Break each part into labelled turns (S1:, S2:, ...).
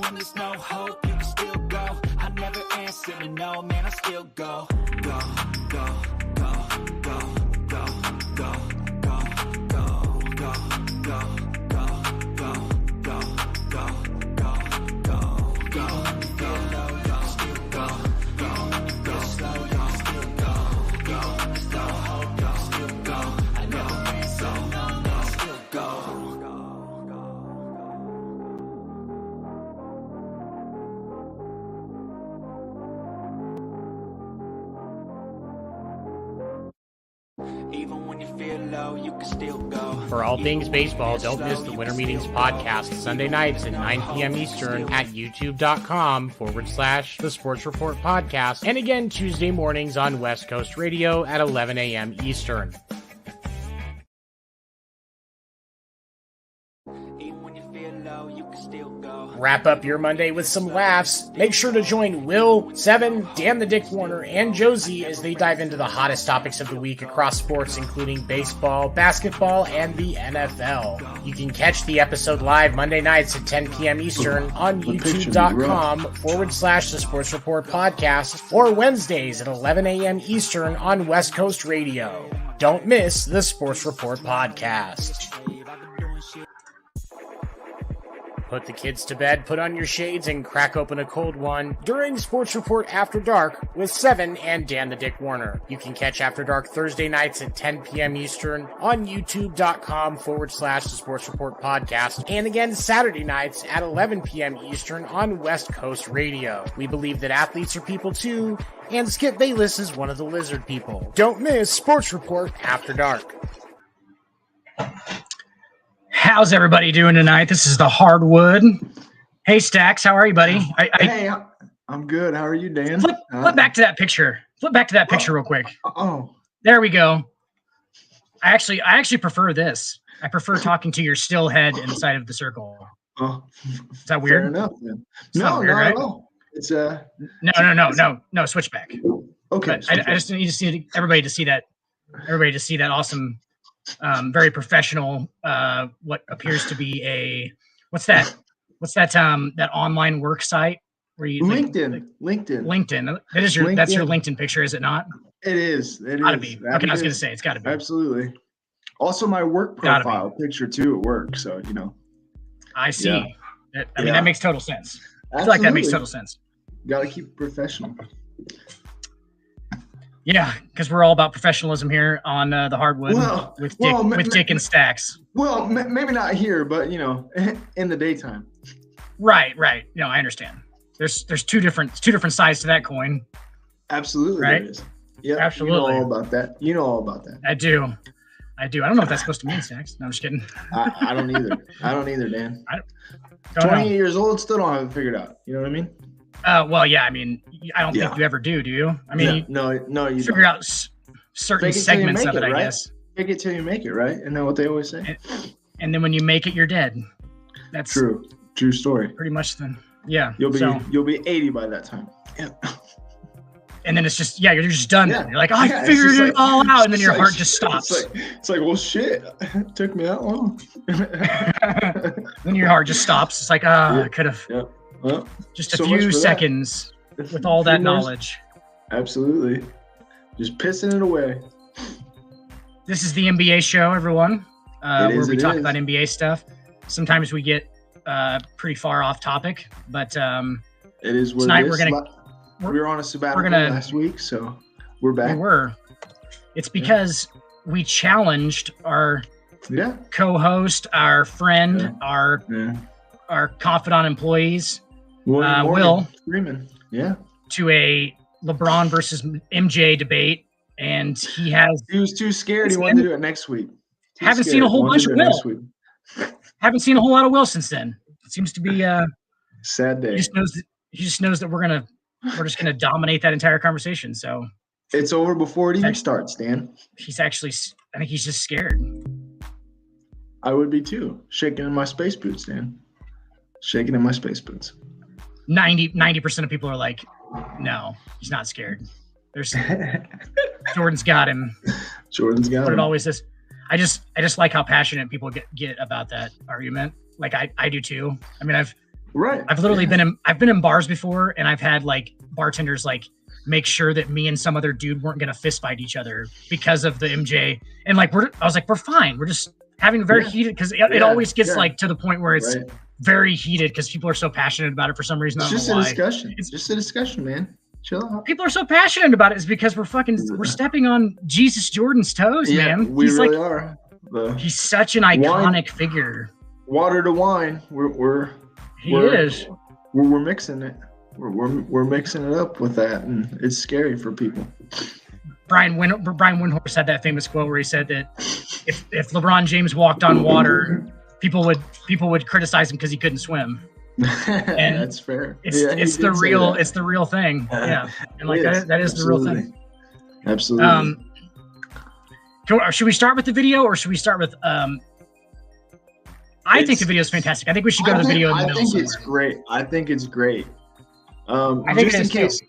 S1: when there's no hope, you can still go. I never answer to no, man, I still go. Go, go, go, go, go, go, go, go, go, go, go, go, go, go, go, go, go. Even when you feel low, you can still go.
S2: For all things baseball, don't miss the Winter Meetings podcast Sunday nights at 9 p.m. Eastern at youtube.com/The Sports Report Podcast. And again, Tuesday mornings on West Coast Radio at 11 a.m. Eastern. Wrap up your Monday with some laughs. Make sure to join Will, Seven, Dan the Dick Warner, and Josie as they dive into the hottest topics of the week across sports, including baseball, basketball, and the NFL. You can catch the episode live Monday nights at 10 p.m. Eastern on youtube.com/The Sports Report Podcast, or Wednesdays at 11 a.m. Eastern on West Coast Radio. Don't miss the Sports Report Podcast. Put the kids to bed, put on your shades, and crack open a cold one during Sports Report After Dark with Seven and Dan the Dick Warner. You can catch After Dark Thursday nights at 10 p.m. Eastern on youtube.com/The Sports Report Podcast, and again Saturday nights at 11 p.m. Eastern on West Coast Radio. We believe that athletes are people too, and Skip Bayless is one of the lizard people. Don't miss Sports Report After Dark.
S3: How's everybody doing tonight? This is the Hardwood. Hey, Stacks, how are you, buddy?
S4: Hey, I'm good. How are you, Dan?
S3: Flip back to that picture. Flip back to that picture real quick.
S4: Oh,
S3: there we go. I actually prefer this. I prefer talking to your still head inside of the circle.
S4: Oh,
S3: is that weird?
S4: Fair enough, then.
S3: No, weird, right?
S4: At all. It's
S3: no. Switch back.
S4: Okay.
S3: I just need everybody to see that. Everybody to see that awesome. Very professional. What appears to be what's that? That online work site where you
S4: LinkedIn.
S3: That's your LinkedIn picture, is it not?
S4: It is.
S3: Gotta be. Okay, I was gonna say it's gotta be.
S4: Absolutely. Also, my work profile picture too at work. So
S3: I see.
S4: Yeah.
S3: I mean, that makes total sense.
S4: Absolutely.
S3: I feel like that makes total sense.
S4: Gotta keep it professional.
S3: Yeah, because we're all about professionalism here on the Hardwood with Dick and Stacks.
S4: Well, maybe not here, but in the daytime.
S3: Right. No, I understand. There's two different sides to that coin.
S4: Absolutely,
S3: right?
S4: There is. Yeah,
S3: absolutely.
S4: You know all about that.
S3: I do. I don't know what that's supposed to mean, Stacks. No, I'm just kidding.
S4: I don't either. Dan.
S3: I don't
S4: 28 years old, still don't have it figured out. You know what I mean?
S3: Well, yeah. I mean, I don't think you ever do you? I mean,
S4: no, you
S3: figure out certain segments of it, I guess.
S4: Fake it till you make it, right? Isn't that what they always say?
S3: And then when you make it, you're dead. That's
S4: true story.
S3: Pretty much then. Yeah.
S4: You'll be 80 by that time. Yeah.
S3: And then it's just you're just done. Yeah. You're like, I figured it all out, and then your heart just stops.
S4: It's like, well, shit, it took me that long.
S3: Then your heart just stops. It's like, I could have.
S4: Yeah. Well,
S3: just a few seconds with all that knowledge.
S4: Absolutely. Just pissing it away.
S3: This is the NBA show, everyone, where we talk about NBA stuff. Sometimes we get pretty far off topic, but
S4: it is what
S3: tonight
S4: it is. We were on a sabbatical last week, so we're back.
S3: We were. It's because we challenged our co-host, our friend, our confidant employees, Will, to a LeBron versus MJ debate, and he
S4: was too scared. He wanted to do it next week.
S3: Haven't seen a whole bunch of Will. Haven't seen a whole lot of Will since then. It seems to be
S4: sad day.
S3: He just knows that we're just gonna dominate that entire conversation. So
S4: it's over before it even starts, Dan.
S3: I think he's just scared.
S4: I would be too. Shaking in my space boots, Dan. Shaking in my space boots.
S3: 90% of people are like, no, he's not scared. Jordan's got him.
S4: Jordan's got him.
S3: What it always is. I just like how passionate people get about that argument. Like I do too. I mean,
S4: Right.
S3: I've literally been in bars before, and I've had like bartenders like make sure that me and some other dude weren't gonna fist fight each other because of the MJ. And like I was like, we're fine. We're just having very heated because it always gets like to the point where it's very heated because people are so passionate about it for some reason.
S4: It's just a discussion. It's just a discussion, man. Chill out.
S3: People are so passionate about it is because we're stepping on Jesus Jordan's toes, man.
S4: We really are.
S3: He's such an iconic figure.
S4: Water to wine. We're mixing it. We're mixing it up with that, and it's scary for people.
S3: Brian Windhorst had that famous quote where he said that if LeBron James walked on water, people would criticize him because he couldn't swim. And
S4: that's fair.
S3: It's the real thing. Yeah, and like that is the real thing.
S4: Absolutely.
S3: Should we start with the video or should we start with? I think the video is fantastic. I think we should go to the video in the middle.
S4: I think it's great. I think it's great.
S3: I think
S4: just in case,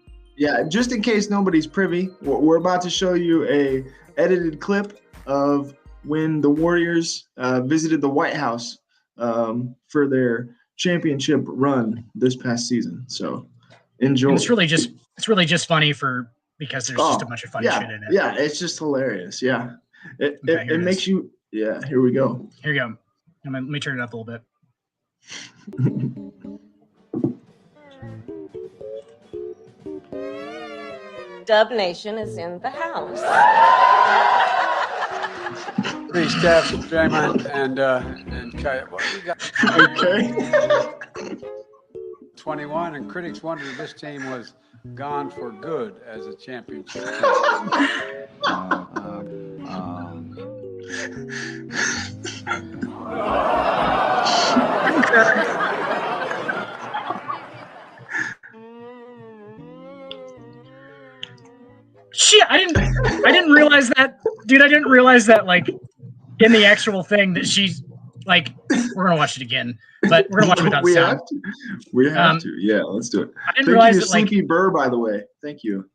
S4: just in case nobody's privy, we're about to show you a edited clip of when the Warriors visited the White House for their championship run this past season. So enjoy.
S3: And it's really just funny because there's just a bunch of funny shit in it.
S4: Yeah, it's just hilarious. Yeah, it makes you. Yeah, here we go.
S3: Here we go. Let me turn it up a little bit.
S5: Dub Nation is in the house.
S6: Hey, Steph, Draymond, and Kai. What we got?
S4: Okay.
S6: 21, and critics wondered if this team was gone for good as a championship team.
S3: Shit, I didn't realize that, dude. I didn't realize that, like, in the actual thing that she's like. We're gonna watch it again, but we're gonna watch it without sound.
S4: We have to. Yeah, let's do it.
S3: I didn't realize
S4: you,
S3: that, like,
S4: Sleepy Burr, by the way. Thank you.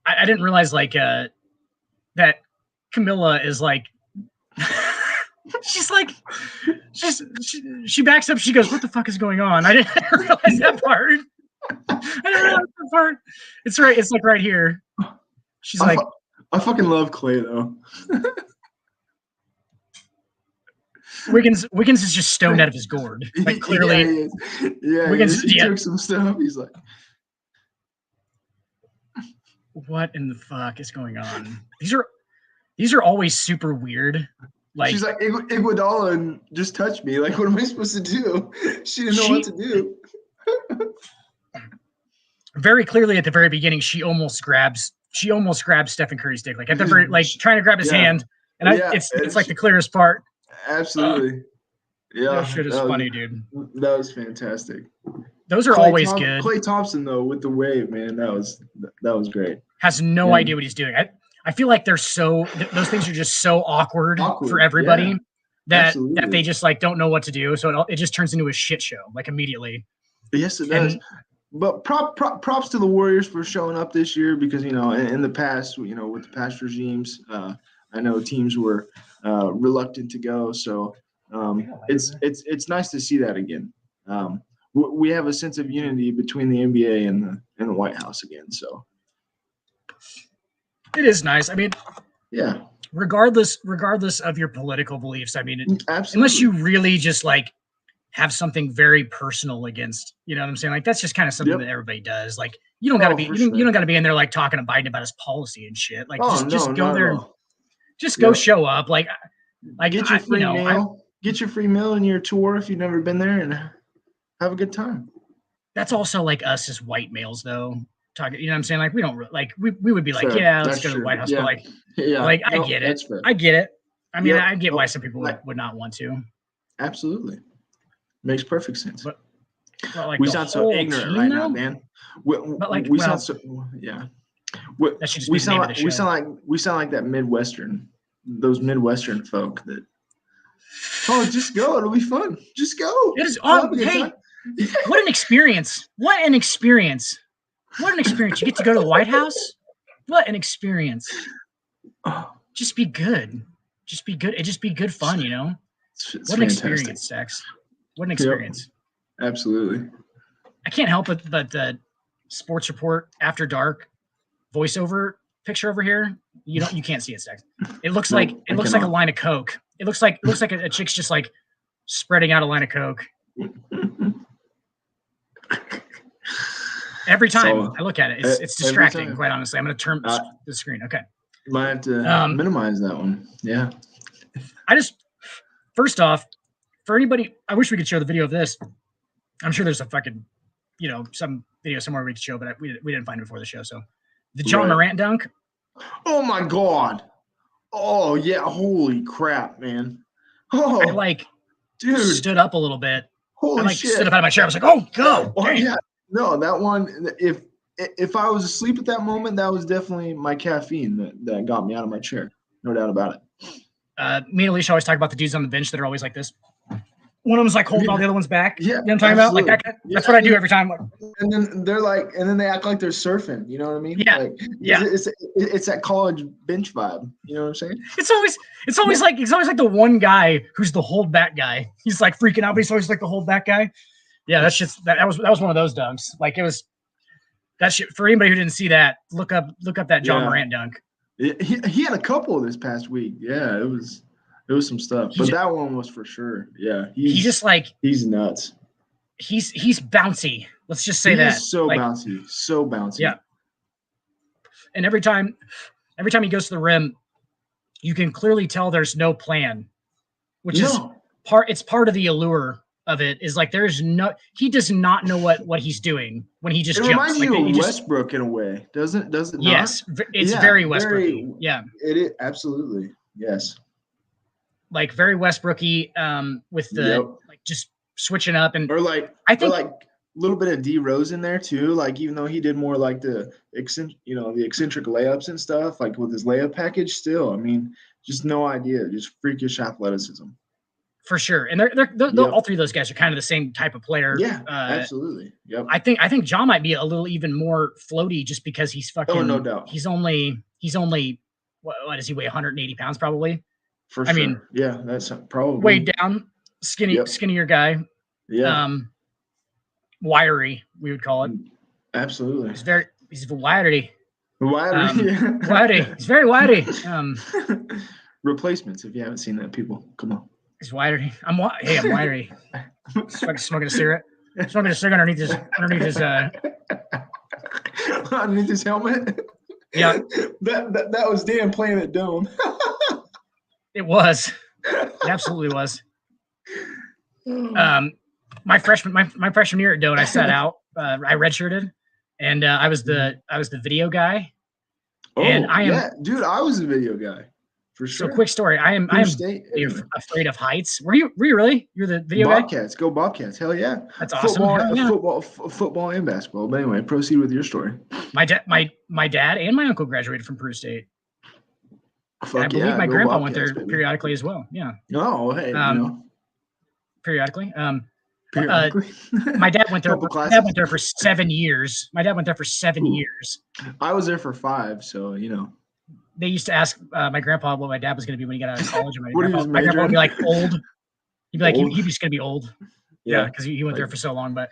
S3: I didn't realize like that Camilla is like. She's like, she backs up. She goes, "What the fuck is going on?" I didn't realize that part. I didn't realize that part. It's right. It's like right here. She's like,
S4: I fucking love Clay though.
S3: Wiggins is just stoned out of his gourd. Like clearly, Wiggins
S4: he took some stuff. He's like,
S3: what in the fuck is going on? These are always super weird. Like,
S4: she's like, Iguodala and just touch me. Like, what am I supposed to do? She didn't know what to do.
S3: Very clearly at the very beginning, she almost grabs Stephen Curry's dick, like at the very, like trying to grab his hand, and it's like the clearest part.
S4: Absolutely, yeah.
S3: That shit is funny, dude.
S4: That was fantastic.
S3: Those are always good.
S4: Klay Thompson though with the wave, man, that was great.
S3: Has no idea what he's doing. I feel like those things are just so awkward for everybody that they just like don't know what to do. So it just turns into a shit show like immediately.
S4: Yes, it does. But props to the Warriors for showing up this year because, you know, in the past, you know, with the past regimes, I know teams were reluctant to go. So it's nice to see that again. We have a sense of unity between the NBA and the White House again. So
S3: it is nice. I mean,
S4: yeah.
S3: Regardless of your political beliefs, I mean, unless you really just like have something very personal against, you know what I'm saying? Like that's just kind of something that everybody does. Like you don't gotta you don't gotta be in there like talking to Biden about his policy and shit. Like just go there, just go show up. Like
S4: get your free meal, get your free meal and your tour if you've never been there, and have a good time.
S3: That's also like us as white males though. Talking, you know what I'm saying? Like we don't like we would be like, let's go to the White House, but like I get it. I get it. I mean, I get why some people would not want to.
S4: Absolutely. Makes perfect sense.
S3: But like
S4: we sound so ignorant right now, man. We sound so we sound like that Midwestern, those Midwestern folk that just go, it'll be fun. Just go.
S3: It is hey, what an experience. What an experience. What an experience. You get to go to the White House. What an experience. Just be good. Just be good. It just be good fun, you know?
S4: It's
S3: what an experience, Dex. What an experience.
S4: Absolutely.
S3: I can't help it, but the Sports Report After Dark voiceover picture over here, you can't see it, Stacks. It looks
S4: Nope,
S3: like
S4: I
S3: like a
S4: cannot.
S3: line of Coke. It looks like a chick's just like spreading out a line of Coke. Every time
S4: So,
S3: I look at it,
S4: every
S3: it's distracting.
S4: time.
S3: Quite honestly, I'm going to turn the screen. Okay.
S4: Might have to minimize that one. Yeah.
S3: First off, for anybody, I wish we could show the video of this. I'm sure there's a fucking, some video somewhere we could show, but we didn't find it before the show. So the John Morant dunk.
S4: Oh my God. Oh yeah. Holy crap, man. Oh,
S3: I
S4: dude,
S3: stood up a little bit.
S4: Holy
S3: I
S4: shit.
S3: stood up out of my chair. I was like, oh God.
S4: Oh yeah. No, that one, if I was asleep at that moment, that was definitely my caffeine that got me out of my chair. No doubt about it.
S3: Me and Alicia always talk about the dudes on the bench that are always like this. One of them's like holding all the other ones back.
S4: Yeah,
S3: you know what I'm talking about? Like that's what I do every time.
S4: And then they act like they're surfing. You know what I mean?
S3: Yeah,
S4: It's that college bench vibe. You know what I'm saying?
S3: It's always like the one guy who's the hold back guy. He's like freaking out, but he's always like the hold back guy. Yeah, that's just that was one of those dunks. Like it was that shit. For anybody who didn't see that, look up that John Morant dunk.
S4: He had a couple this past week. Yeah, it was some stuff, but that one was for sure. Yeah,
S3: he's
S4: nuts.
S3: He's bouncy. Let's just say that.
S4: So bouncy.
S3: Yeah. And every time he goes to the rim, you can clearly tell there's no plan, which is part of the allure of it. Is like he does not know what he's doing when he just jumps.
S4: Reminds you of Westbrook in a way, doesn't it?
S3: Yes, it's very Westbrook. Yeah,
S4: it is absolutely yes.
S3: Like very Westbrooky, with the like just switching up and
S4: I think a little bit of D Rose in there too. Like even though he did more like the eccentric layups and stuff, like with his layup package, still, I mean, just no idea, just freakish athleticism.
S3: For sure, and they're all three of those guys are kind of the same type of player.
S4: Yeah, absolutely. Yep.
S3: I think John might be a little even more floaty just because he's fucking.
S4: Oh, no doubt.
S3: He's only what does he weigh? 180 pounds probably.
S4: For sure. I mean, yeah, that's probably
S3: weighed down, skinnier guy.
S4: Yeah.
S3: Wiry, we would call it.
S4: Absolutely.
S3: He's wiry.
S4: Wiry.
S3: He's very wiry.
S4: Replacements, if you haven't seen that, people, come on.
S3: He's wiry. I'm wiry. Smoking a cigarette. Smoking a cigarette underneath his
S4: underneath his helmet.
S3: Yeah.
S4: That was Dan playing at Dome.
S3: It was. It absolutely was. My freshman year at Doane, I sat out. I redshirted, and I was the video guy.
S4: Oh,
S3: and
S4: dude, I was a video guy for sure.
S3: So quick story. I am afraid of heights. Were you really? You're the video
S4: Bobcats,
S3: guy?
S4: Go Bobcats! Hell yeah!
S3: That's awesome.
S4: Football and basketball. But anyway, proceed with your story.
S3: My dad and my uncle graduated from Peru State. I believe my grandpa went there periodically as well. Yeah.
S4: Oh, hey.
S3: Periodically. My dad went there. My dad went there for 7 years. I
S4: was there for 5, so
S3: They used to ask my grandpa what my dad was going to be when he got out of college. And my grandpa would be like old. He'd be like, he's just going to be old. Yeah, because he went there for so long. But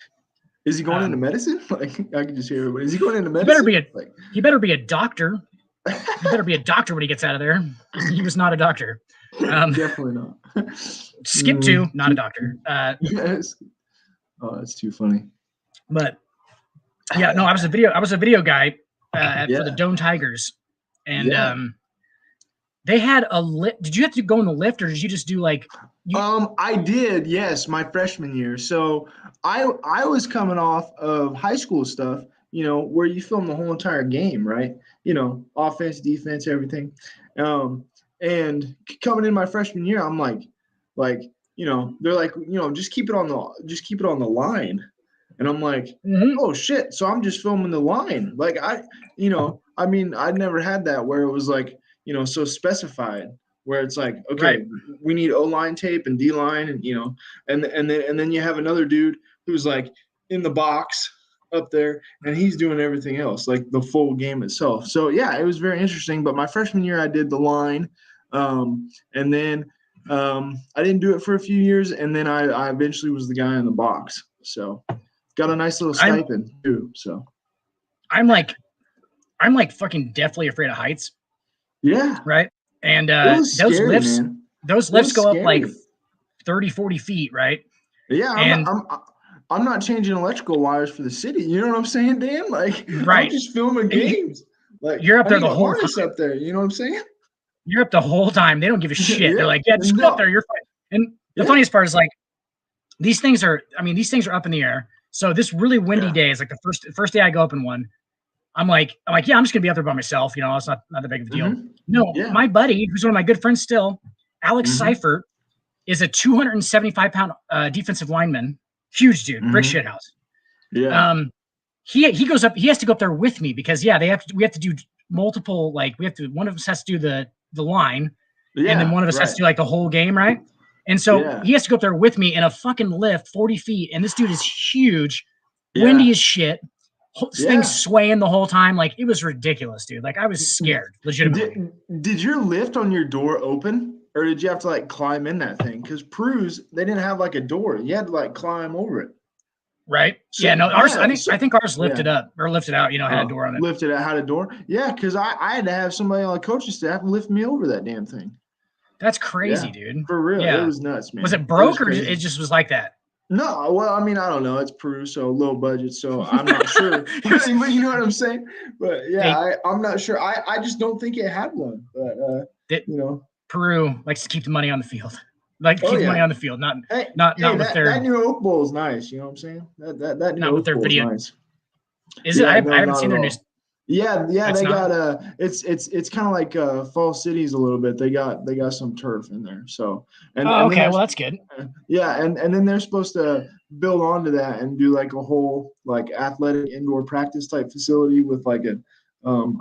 S4: is he going into medicine? Like I can just hear everybody. Is he going into medicine?
S3: He better be a doctor. He better be a doctor when he gets out of there. He was not a doctor.
S4: Definitely not.
S3: Skip 2, not a doctor.
S4: Yes. Oh, that's too funny.
S3: But yeah, no, I was a video guy for the Doane Tigers, and they had a lift. Did you have to go in the lift, or did you just do like?
S4: I did. Yes, my freshman year. So I was coming off of high school stuff. Where you film the whole entire game, right? Offense, defense, everything. And coming in my freshman year, I'm like, they're like, just keep it on the line. And I'm like, oh shit. So I'm just filming the line. Like I'd never had that where it was like, so specified where it's like, okay, we need O-line tape and D-line and, and then you have another dude who's like in the box up there and he's doing everything else, like the full game itself. So yeah, it was very interesting. But my freshman year I did the line. And then I didn't do it for a few years, and then I eventually was the guy in the box. So got a nice little
S3: I'm-
S4: stipend too. So
S3: I'm like fucking deathly afraid of heights,
S4: yeah,
S3: right? And
S4: it was
S3: those
S4: scary,
S3: lifts,
S4: man.
S3: those
S4: It
S3: lifts
S4: was
S3: go up like
S4: scary.
S3: 30, 40 feet, right?
S4: Yeah,
S3: And
S4: I'm not changing electrical wires for the city. You know what I'm saying, Dan? Like,
S3: Right.
S4: I'm just filming
S3: And
S4: games. Like,
S3: you're up
S4: I
S3: there
S4: need
S3: the
S4: a
S3: whole
S4: harness
S3: time.
S4: up there. You know what I'm saying?
S3: You're up the whole time. They don't give a shit. They're
S4: Yeah.
S3: like, yeah, just go up there. You're fine. And the
S4: Yeah.
S3: funniest part is like, these things are up in the air. So this really windy
S4: Yeah.
S3: day is like the first day I go up in one. I'm like, yeah, I'm just gonna be up there by myself. You know, it's not that big of a deal.
S4: Mhm.
S3: No,
S4: Yeah.
S3: my buddy, who's one of my good friends still, Alex
S4: Mhm.
S3: Seifert, is a 275-pound defensive lineman, huge dude, brick
S4: Mhm.
S3: shit house.
S4: Yeah.
S3: He goes up. He has to go up there with me because we have to do multiple, like one of us has to do the line,
S4: Yeah.
S3: and then one of us has to do like the whole game, right? And so
S4: Yeah.
S3: he has to go up there with me in a fucking lift, 40 feet, and this dude is huge,
S4: Yeah.
S3: windy as shit. This
S4: Yeah.
S3: thing's swaying the whole time. Like, it was ridiculous, dude. Like, I was scared, legitimately.
S4: Did your lift on your door open, or did you have to like climb in that thing? Because Prue's, they didn't have like a door. You had to like climb over it.
S3: Right?
S4: So,
S3: Yeah, no, ours.
S4: yeah,
S3: I think ours lifted
S4: yeah.
S3: up or lifted out. You know, had a door on it.
S4: Lifted it, had a door. Yeah, because I had to have somebody on the coaching staff lift me over that damn thing.
S3: That's crazy,
S4: Yeah,
S3: dude.
S4: for real.
S3: Yeah.
S4: It was nuts, man.
S3: Was it broke or
S4: crazy.
S3: it just was like that?
S4: No, well, I mean, I don't know. It's Peru, so low budget, so I'm not sure. But you know what I'm saying? But yeah, I'm not sure. I just don't think it had one. But you know,
S3: Peru likes to keep the money on the field. Like keep the money on the field, not with their.
S4: That new Oak Bowl is nice. You know what I'm saying? That new
S3: not
S4: Oak
S3: with their
S4: Bowl
S3: video.
S4: is nice.
S3: Is it? I haven't seen their new.
S4: Yeah,
S3: That's
S4: they
S3: not-
S4: got it's kind of like Fall Cities a little bit. They got some turf in there. So and
S3: okay, well that's good.
S4: Yeah, and then they're supposed to build onto that and do like a whole like athletic indoor practice type facility with like a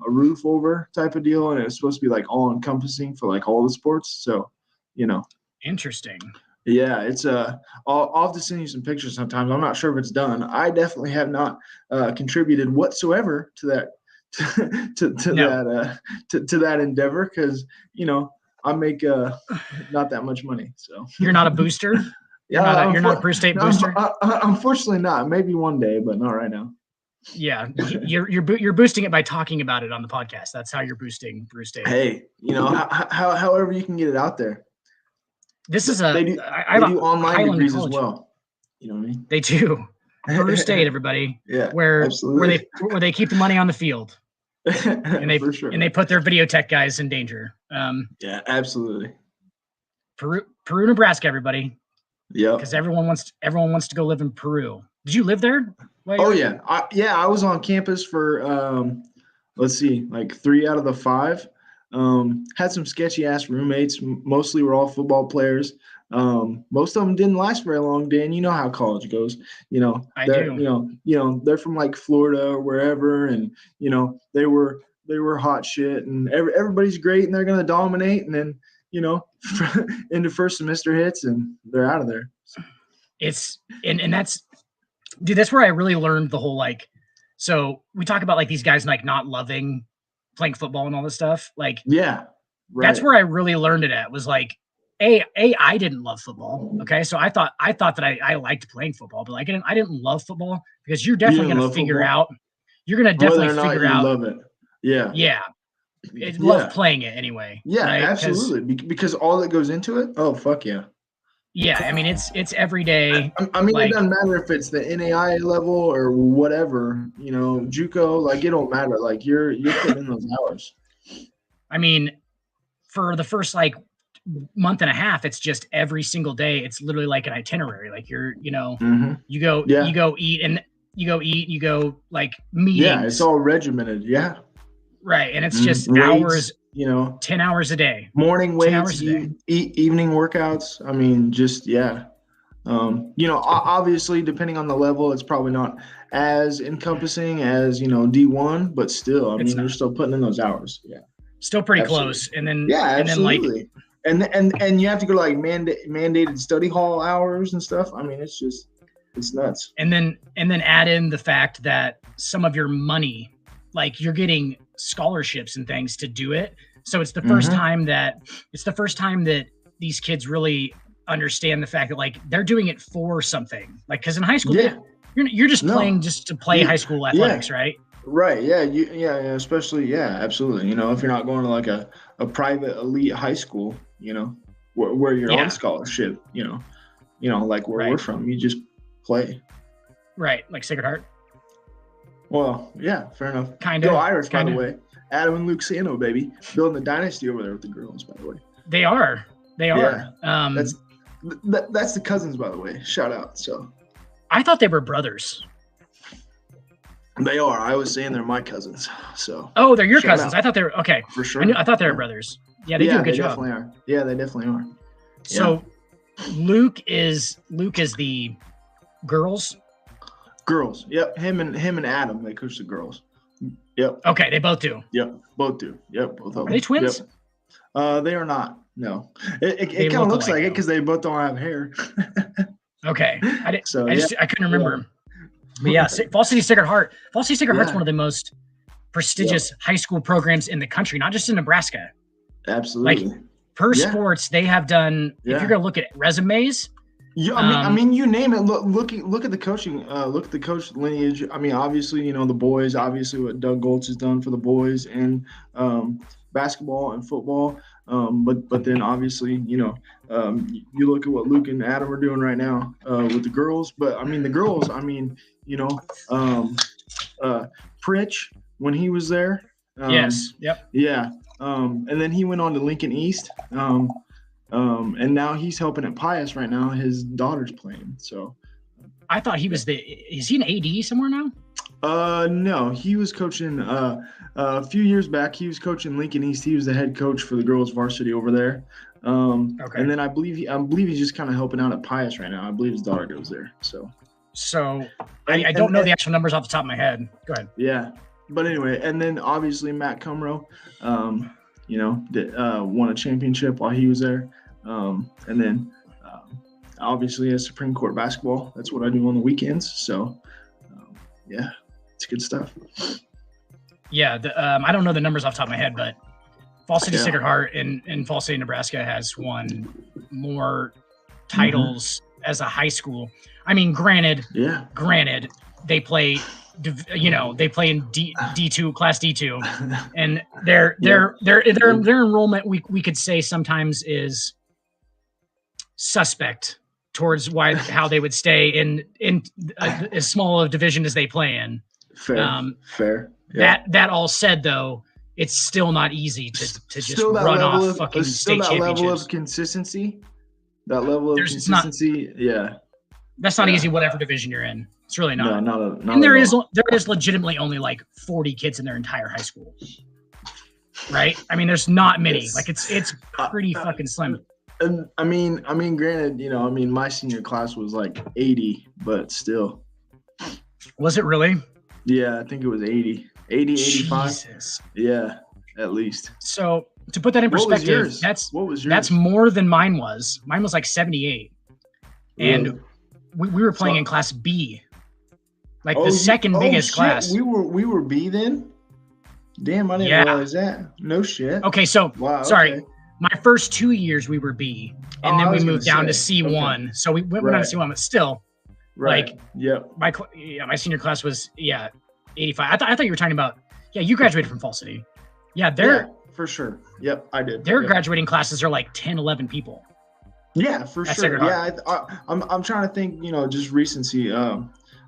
S4: roof over type of deal, and it's supposed to be like all encompassing for like all the sports. So, you know.
S3: Interesting.
S4: Yeah, it's I'll have to send you some pictures sometimes. I'm not sure if it's done. I definitely have not contributed whatsoever to that to that endeavor because you know I make not that much money. So
S3: you're not a booster. You're not a Peru State booster.
S4: Unfortunately, not. Maybe one day, but not right now.
S3: Yeah, you're boosting it by talking about it on the podcast. That's how you're boosting Peru State.
S4: Hey, you know, however you can get it out there.
S3: This is
S4: they do online
S3: Highland
S4: degrees
S3: College.
S4: as well. You know what I mean?
S3: They do. Peru State, everybody.
S4: Yeah,
S3: where
S4: absolutely.
S3: where they keep the money on the field. And they
S4: For sure.
S3: and they put their video tech guys in danger.
S4: Yeah, absolutely.
S3: Peru, Nebraska, everybody.
S4: Yeah.
S3: Because everyone wants to go live in Peru. Did you live there?
S4: Yeah. I was on campus for let's see, like 3 out of the 5. Had some sketchy ass roommates. Mostly were all football players. Most of them didn't last very long, Dan. You know how college goes. You know,
S3: I do.
S4: You know, they're from like Florida or wherever, and you know, they were hot shit, and everybody's great, and they're gonna dominate, and then you know, into first semester hits, and they're out of there.
S3: It's and that's, dude. That's where I really learned the whole like. So we talk about like these guys like not loving playing football and all this stuff. Like,
S4: yeah, right.
S3: That's where I really learned it at. Was like, I didn't love football. Okay, so I thought that I liked playing football, but like I didn't love football because you're definitely going to figure out. You're going to definitely figure out.
S4: Love it. Yeah.
S3: Yeah. Love playing it anyway.
S4: Yeah,
S3: right?
S4: absolutely. Because all that goes into it. Oh, fuck yeah.
S3: Yeah, I mean it's every day.
S4: I mean,
S3: like,
S4: it doesn't matter if it's the NAIA level or whatever. You know, JUCO. Like, it don't matter. Like, you're putting in those hours.
S3: I mean, for the first like month and a half, it's just every single day. It's literally like an itinerary. Like you go eat and you go like meetings.
S4: Yeah, it's all regimented. Yeah.
S3: Right, and it's just
S4: Weights,
S3: hours.
S4: 10
S3: hours a day.
S4: Morning weights, evening workouts. I mean, just yeah. Obviously, depending on the level, it's probably not as encompassing as D1, but still, I mean, you're still putting in those hours. Yeah.
S3: Still pretty close, and then
S4: absolutely. And then you have to go to like mandated study hall hours and stuff. I mean, it's nuts.
S3: And then add in the fact that some of your money, like you're getting scholarships and things to do it. So it's the first time that these kids really understand the fact that like they're doing it for something. Like because in high school,
S4: Yeah.
S3: you're just
S4: No.
S3: playing just to play
S4: Yeah.
S3: high school athletics, right?
S4: Right. Yeah. Especially. Yeah. Absolutely. You know, if you're not going to like a private elite high school, you know, where you're
S3: Yeah.
S4: on scholarship, you know, like where we're
S3: Right.
S4: from, you just play.
S3: Right, like Sacred Heart.
S4: Well, yeah, fair enough.
S3: Kinda,
S4: Go Irish, by the
S3: kinda.
S4: way. Adam and Luke Sano, baby, building the dynasty over there with the girls, by the way.
S3: They are.
S4: Yeah.
S3: Um,
S4: That's the cousins, by the way. Shout out. So
S3: I thought they were brothers.
S4: they are. I was saying they're my cousins. So
S3: Oh, they're your
S4: Shout
S3: cousins.
S4: out.
S3: I thought they were okay.
S4: for sure.
S3: I thought they were brothers. Yeah, they do a good job.
S4: Definitely are. Yeah, they definitely are.
S3: So Luke is the girls.
S4: Girls. Yep. Him and Adam, they coach the girls. Yep.
S3: Okay, they both do.
S4: Yep. Both do. Yep. Both of them.
S3: Are they twins?
S4: Yep. They are not. No. It
S3: They
S4: kind of
S3: look
S4: looks
S3: alike,
S4: like it
S3: though.
S4: because they both don't have hair.
S3: Okay,
S4: So
S3: I couldn't remember. But yeah, Fall City Sacred Heart. Fall City Sacred Heart's
S4: Yeah.
S3: one of the most prestigious high school programs in the country, not just in Nebraska.
S4: Absolutely.
S3: Per
S4: Yeah.
S3: sports, they have done. If
S4: Yeah.
S3: you're gonna look at resumes,
S4: Yeah, I mean, you name it. Look at the coaching. Look at the coach lineage. I mean, obviously, you know the boys. Obviously, what Doug Goltz has done for the boys and basketball and football. But then obviously, you know, you look at what Luke and Adam are doing right now with the girls. But I mean, the girls. I mean, you know, Pritch when he was there.
S3: yes, yep.
S4: Yeah. And then he went on to Lincoln East. And now he's helping at Pius right now. His daughter's playing. So
S3: I thought he was is he an AD somewhere now?
S4: no, he was coaching a few years back. He was coaching Lincoln East. He was the head coach for the girls varsity over there.
S3: Okay.
S4: And then I believe he's just kind of helping out at Pius right now. I believe his daughter goes there. So
S3: I don't know the actual numbers off the top of my head. Go ahead.
S4: yeah. But anyway, and then obviously Matt Cumro, you know, won a championship while he was there. And then obviously as Supreme Court basketball, that's what I do on the weekends. So yeah, it's good stuff.
S3: Yeah, I don't know the numbers off the top of my head, but Fall City
S4: Yeah.
S3: Sacred Heart in Fall City, Nebraska has won more titles as a high school. I mean, granted, they play, you know, they play in D2 Class D2, and their enrollment we could say sometimes is suspect towards how they would stay in as small a division as they play in.
S4: Fair. Yeah.
S3: That all said, though, it's still not easy to just
S4: Still that
S3: run
S4: level
S3: off fucking
S4: still
S3: state
S4: that
S3: championships.
S4: level of consistency. That level of
S3: There's not-
S4: consistency. Yeah.
S3: That's not
S4: Yeah.
S3: easy, whatever division you're in. It's really not.
S4: No, not
S3: And there
S4: at
S3: is
S4: all.
S3: legitimately only like 40 kids in their entire high school, right? I mean, there's not many.
S4: It's-
S3: Like it's pretty fucking slim.
S4: And I mean, granted, you know, I mean, my senior class was like 80, but still.
S3: Was it really?
S4: Yeah, I think it was 80, 85.
S3: Jesus.
S4: Yeah, at least.
S3: So to put that in
S4: What was
S3: perspective,
S4: yours? What was yours?
S3: that's more than mine was. Mine was like 78, and
S4: Really?
S3: we were playing
S4: So-
S3: in Class B, like
S4: Oh,
S3: the second biggest
S4: shit.
S3: class.
S4: We were B then. Damn, I didn't
S3: Yeah.
S4: realize that. No shit.
S3: Okay, so
S4: Wow.
S3: sorry.
S4: okay.
S3: My first 2 years we were B, and
S4: Oh,
S3: then
S4: I
S3: we
S4: was
S3: moved
S4: gonna
S3: down to
S4: say,
S3: C1. So we went down
S4: Right.
S3: to C1, but still,
S4: Right.
S3: like-
S4: Yep.
S3: my senior class was 85. I thought you were talking about you graduated from Fall City. Yeah,
S4: Yeah, for sure. Yep, I did.
S3: their
S4: Yep.
S3: graduating classes are like 10, 11 people.
S4: Yeah, for
S3: That's
S4: sure.
S3: Sacred
S4: Yeah, I'm trying to think. You know, just recency.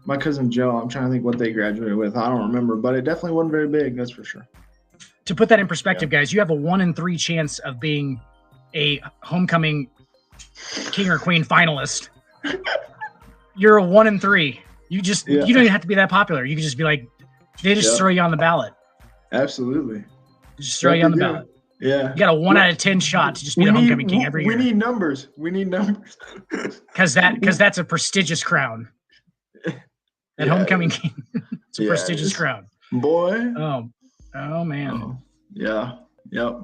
S4: My cousin Joe. I'm trying to think what they graduated with. I don't remember, but it definitely wasn't very big. That's for sure.
S3: To put that in perspective, guys, you have a 1 in 3 chance of being a homecoming king or queen finalist. You're a 1 in 3. You don't even have to be that popular. You can just be like, they just
S4: Yeah.
S3: throw you on the ballett.
S4: Absolutely.
S3: They just throw you on the ballot.
S4: Yeah.
S3: You got a 1 out of 10 shot to just be the homecoming king every year.
S4: We need numbers.
S3: Because that's a prestigious crown. That
S4: Yeah,
S3: homecoming
S4: it is.
S3: king. It's a
S4: Yeah, it
S3: prestigious
S4: is.
S3: crown.
S4: Boy.
S3: Oh man.
S4: Oh, yeah. Yep.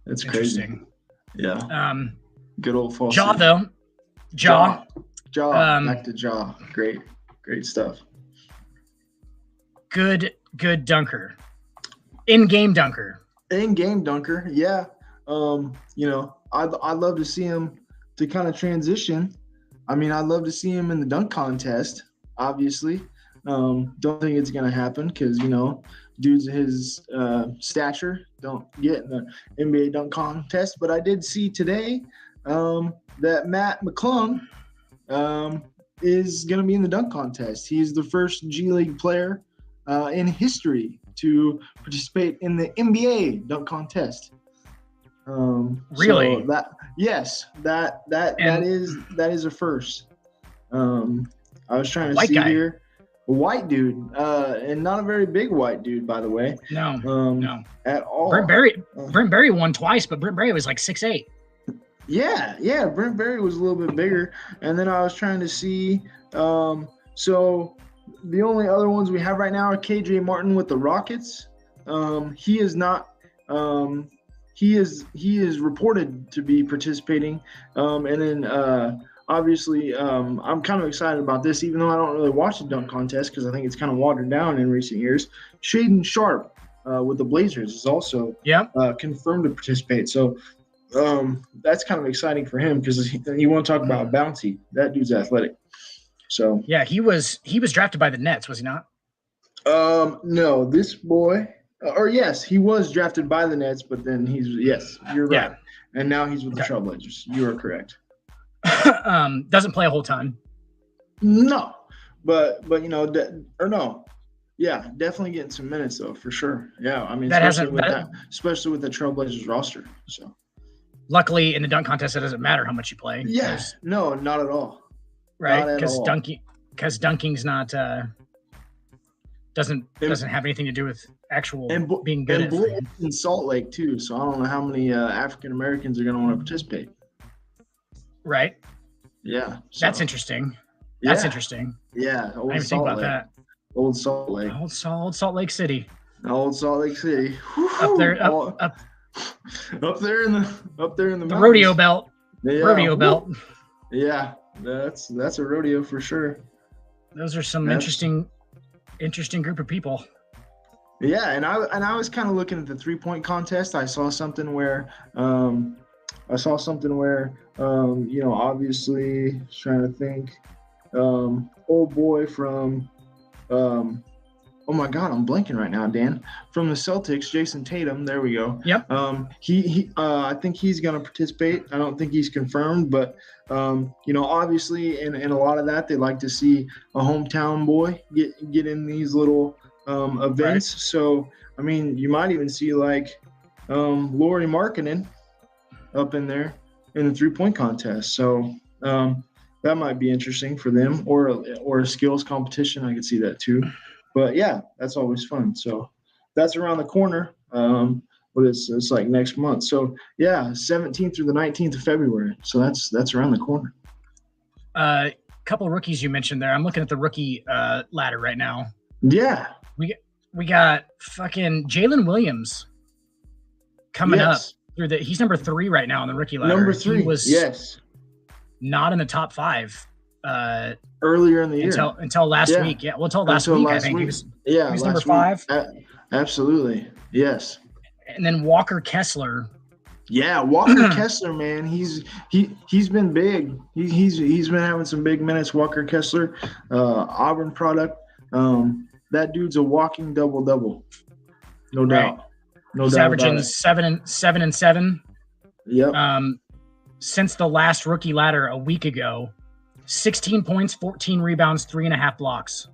S4: That's crazy.
S3: Interesting.
S4: Yeah.
S3: Good
S4: old Fall
S3: Jaw
S4: City.
S3: though. Jaw.
S4: Back to Jaw. Great stuff.
S3: Good dunker. In-game dunker.
S4: In-game dunker, yeah. You know, I'd love to see him to kind of transition, I mean, I'd love to see him in the dunk contest, obviously. Don't think it's going to happen because, due to his stature, don't get in the NBA dunk contest. But I did see today that Matt McClung is going to be in the dunk contest. He's the first G League player in history to participate in the NBA dunk contest.
S3: Really?
S4: So that is a first. I was trying to
S3: White
S4: see
S3: guy.
S4: here. A white dude, and not a very big white dude, by the way.
S3: No.
S4: At all.
S3: Brent Berry won twice, but Brent Berry was like 6'8".
S4: Yeah. Brent Berry was a little bit bigger. And then I was trying to see. So the only other ones we have right now are KJ Martin with the Rockets. He is not. He is reported to be participating. And then obviously, I'm kind of excited about this, even though I don't really watch the dunk contest because I think it's kind of watered down in recent years. Shaedon Sharp with the Blazers is also confirmed to participate. So that's kind of exciting for him because you want to talk about bouncy. That dude's athletic. So
S3: yeah, he was drafted by the Nets, was he not?
S4: No, this boy. Or yes, he was drafted by the Nets, but then you're right. And now he's with the Trailblazers. You are correct.
S3: Doesn't play a whole ton.
S4: No, but no. Yeah, definitely getting some minutes though, for sure. Yeah, I mean, especially with the Trailblazers roster. So,
S3: luckily, in the dunk contest, it doesn't matter how much you play.
S4: Yeah, no, not at all.
S3: Right, because dunking's not doesn't have anything to do with actual being good.
S4: And Boyd in Salt Lake too, so I don't know how many African Americans are going to want to participate.
S3: Right.
S4: Yeah.
S3: So. That's interesting. That's interesting.
S4: Yeah.
S3: I didn't think about that.
S4: Old Salt Lake.
S3: Old Salt Lake City.
S4: Old Salt Lake City.
S3: Up there,
S4: up there in the
S3: rodeo belt.
S4: Yeah.
S3: Rodeo belt.
S4: Yeah, that's a rodeo for sure.
S3: Those are some interesting group of people.
S4: Yeah, and I was kind of looking at the 3-point contest. I saw something where obviously trying to think, old boy from, oh my God, I'm blanking right now, Dan, from the Celtics, Jason Tatum. There we go.
S3: Yep.
S4: I think he's going to participate. I don't think he's confirmed, but obviously in a lot of that, they like to see a hometown boy get in these little events. Right. So, I mean, you might even see like Lauri Markkanen up in there in the 3-point contest. So that might be interesting for them, or a skills competition. I could see that too. But yeah, that's always fun. So that's around the corner. But it's like next month. So yeah, 17th through the 19th of February. So that's around the corner.
S3: Couple of rookies you mentioned there. I'm looking at the rookie ladder right now.
S4: Yeah.
S3: We got fucking Jalen Williams coming up through he's number 3 right now on the rookie ladder.
S4: Number 3.
S3: He was not in the top 5.
S4: Earlier in the year
S3: until last week. Yeah. Well, until last week, I think he was number 5.
S4: Absolutely. Yes.
S3: And then Walker Kessler.
S4: Yeah, Walker Kessler, man, he's been big. He's been having some big minutes. Walker Kessler, Auburn product. That dude's a walking double-double, no doubt.
S3: He's averaging 7 and 7.
S4: Yep.
S3: Since the last rookie ladder a week ago, 16 points, 14 rebounds, 3.5 blocks.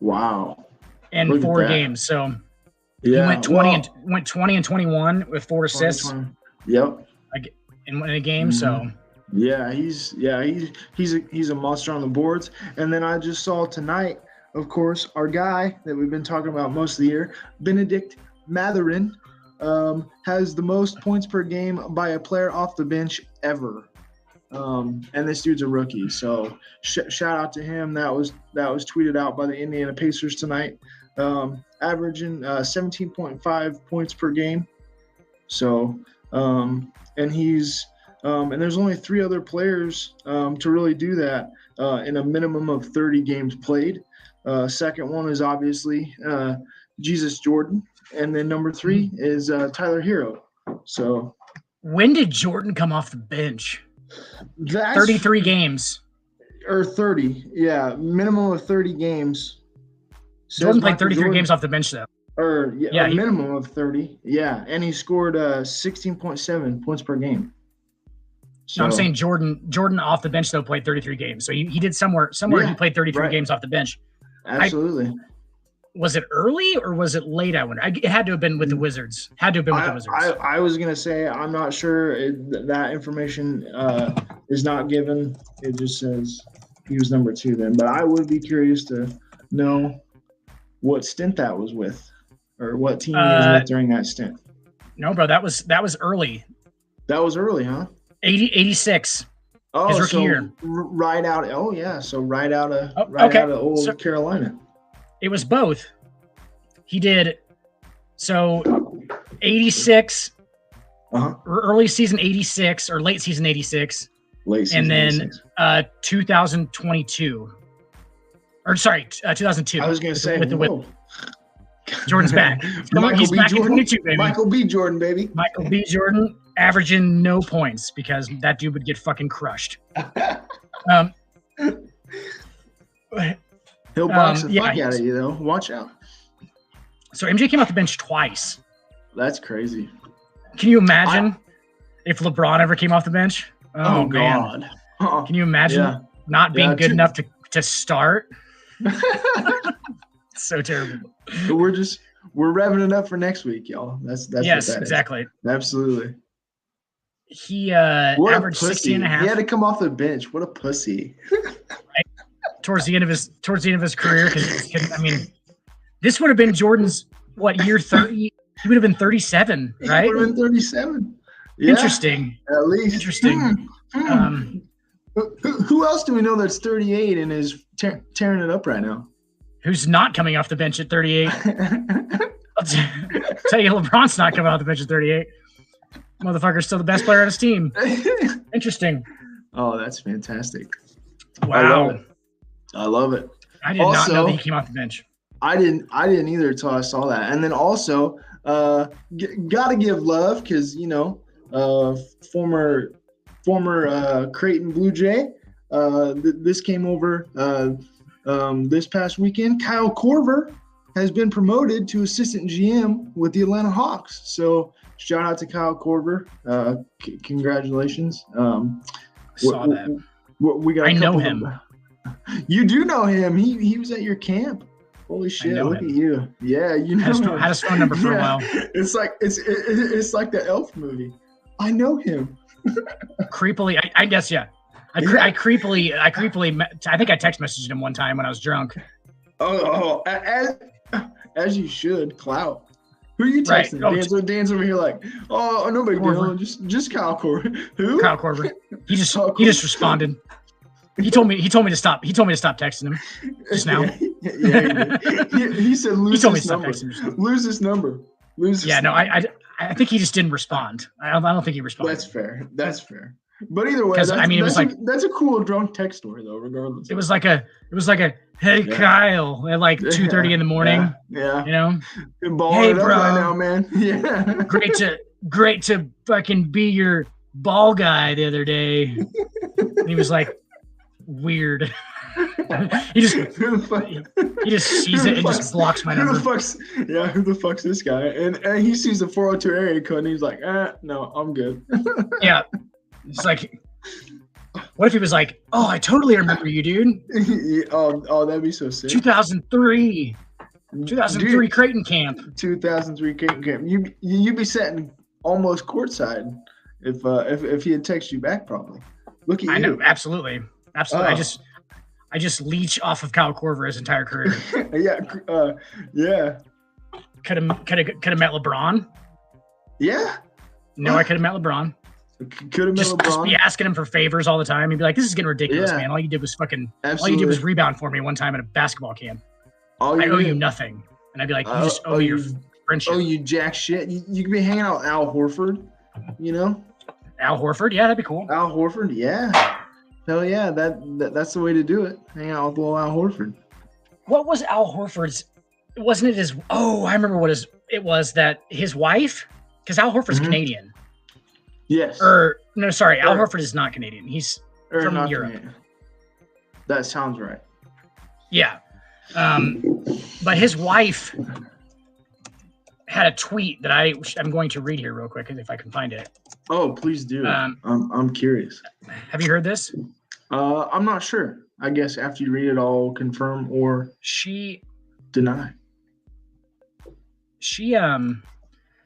S4: Wow.
S3: In 4 games. So.
S4: Yeah,
S3: he went 20 and 21 with 4 assists.
S4: 20. Yep.
S3: In a game,
S4: mm-hmm. So he's a monster on the boards. And then I just saw tonight, of course, our guy that we've been talking about most of the year, Benedict Mathurin, has the most points per game by a player off the bench ever. And this dude's a rookie, so shout out to him. That was tweeted out by the Indiana Pacers tonight. Averaging 17.5 points per game. So, and he's and there's only 3 other players to really do that in a minimum of 30 games played. Second one is obviously Jesus Jordan, and then number 3 is Tyler Hero. So,
S3: when did Jordan come off the bench?
S4: That's
S3: 33 games.
S4: or 30. Yeah, minimum of 30 games.
S3: Jordan played 33 games off the bench, though.
S4: Or
S3: Yeah,
S4: a minimum of 30. Yeah, and he scored 16.7 points per game. So,
S3: No, I'm saying Jordan off the bench, though, played 33 games. So he did somewhere he played 33 games off the bench.
S4: Absolutely.
S3: Was it early or was it late? I wonder. It had to have been with the Wizards. Had to have been with the Wizards.
S4: I was going to say, I'm not sure. That information is not given. It just says he was number 2 then. But I would be curious to know what stint that was with, or what team he was with during that stint.
S3: No, bro, that was early.
S4: That was early, huh?
S3: 86.
S4: Oh,
S3: his rookie year.
S4: Right out. Oh, yeah. So right out of old Carolina.
S3: It was both. He did 86, early season 86 or late season 86, and then 2022. Or sorry, 2002.
S4: I was going to say
S3: with the Jordan's back. He's back in 22, baby.
S4: Michael B. Jordan, baby.
S3: Michael B. Jordan averaging no points because that dude would get fucking crushed.
S4: He'll box the fuck out of you, though. Watch out.
S3: So MJ came off the bench twice.
S4: That's crazy.
S3: Can you imagine if LeBron ever came off the bench? Oh man.
S4: God.
S3: Can you imagine not being good enough to start? So terrible.
S4: We're revving it up for next week, y'all. That's
S3: yes,
S4: what that
S3: exactly.
S4: Is. Absolutely.
S3: He averaged 16.5.
S4: He had to come off the bench. What a pussy.
S3: Right? Towards the end of his career, because I mean, this would have been Jordan's year 30. He would have been 37, right?
S4: He would have been 37. Yeah,
S3: interesting.
S4: At least.
S3: Interesting.
S4: Who else do we know that's 38 and is tearing it up right now?
S3: Who's not coming off the bench at 38? I'll tell you, LeBron's not coming off the bench at 38. Motherfucker's still the best player on his team. Interesting.
S4: Oh, that's fantastic.
S3: Wow.
S4: I love it.
S3: I did not know that he came off the bench.
S4: I didn't either until I saw that. And then also, gotta give love because former Creighton Blue Jay. This came over this past weekend. Kyle Korver has been promoted to assistant GM with the Atlanta Hawks. So shout out to Kyle Korver. Congratulations.
S3: Saw that.
S4: I
S3: know him.
S4: You do know him. He was at your camp. Holy shit! Look at you. Yeah, you know.
S3: Had his phone number for a while.
S4: It's like the Elf movie. I know him.
S3: Creepily, I guess, yeah. I creepily. I think I text messaged him one time when I was drunk.
S4: As you should. Clout. Who are you texting?
S3: Right.
S4: Dan's over here like, oh, no big deal. Just Kyle Korver. Who?
S3: Kyle Korver. He just responded. He told me to stop. He told me to stop texting him just now.
S4: He said lose this number. Lose this number.
S3: I think he just didn't respond. I don't think he responded.
S4: That's fair. But either way, that's a cool drunk text story though. Regardless,
S3: it was like a hey Kyle at like 2:30 in the morning.
S4: Yeah.
S3: You know,
S4: hey bro, right now, man. Yeah.
S3: great to fucking be your ball guy the other day. And he was like, weird. he just sees it and just blocks my number.
S4: Who the fuck's this guy? And he sees the 402 area code and he's like, no, I'm good.
S3: Yeah. It's like, what if he was like, oh, I totally remember you, dude.
S4: Oh, that'd be so sick.
S3: 2003 Creighton camp.
S4: 2003 Creighton camp. You'd be sitting almost courtside if he had texted you back probably. Look at you.
S3: I know, absolutely. Oh. I just leech off of Kyle Korver his entire career.
S4: Yeah.
S3: Could have met LeBron.
S4: Yeah.
S3: No, I could have met LeBron.
S4: Could have met LeBron. Just
S3: be asking him for favors all the time. He'd be like, "This is getting ridiculous, man. All you did was rebound for me one time at a basketball camp. I owe you nothing." And I'd be like, "You just owe me your friendship.
S4: Oh, you jack shit. You could be hanging out with Al Horford, you know?
S3: Al Horford, yeah, that'd be cool.
S4: Al Horford, yeah. Hell yeah, that's the way to do it. Hang out with little Al Horford.
S3: What was Al Horford's? Wasn't it his? Oh, I remember what it was that his wife, because Al Horford's Canadian.
S4: Yes.
S3: Or no, sorry, Al
S4: Or-
S3: Horford is not Canadian. He's
S4: Or
S3: from
S4: not
S3: Europe.
S4: Canadian. That sounds right.
S3: Yeah. But his wife had a tweet that I'm going to read here real quick if I can find it.
S4: Oh, please do.
S3: Um,
S4: I'm curious.
S3: Have you heard this?
S4: I'm not sure. I guess after you read it, I'll confirm or
S3: She
S4: deny.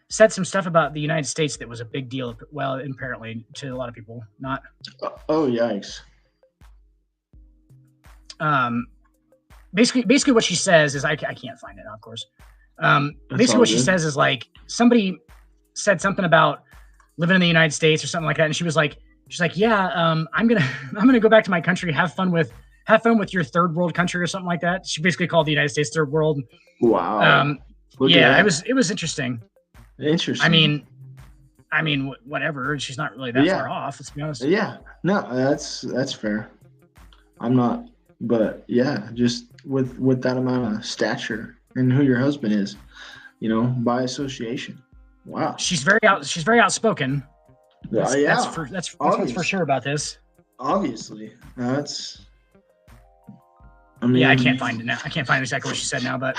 S3: said some stuff about the United States that was a big deal. Well, apparently to a lot of people, not.
S4: Oh, yikes.
S3: Basically what she says is I can't find it, of course. Basically
S4: all
S3: what she
S4: good.
S3: says is like somebody said something about living in the United States or something like that, and she's like, yeah, I'm gonna go back to my country, have fun with your third world country or something like that. She basically called the United States third world.
S4: Wow. Look
S3: Yeah,
S4: at that.
S3: it was interesting.
S4: Interesting.
S3: I mean, whatever. She's not really that
S4: Yeah.
S3: far off. Let's be honest.
S4: Yeah. No, that's fair. I'm not, but yeah, just with that amount of stature and who your husband is, by association. Wow.
S3: She's very outspoken. That's what's for
S4: obvious.
S3: sure about this.
S4: Obviously. I
S3: Yeah, I can't find it now. I can't find exactly what she said now, but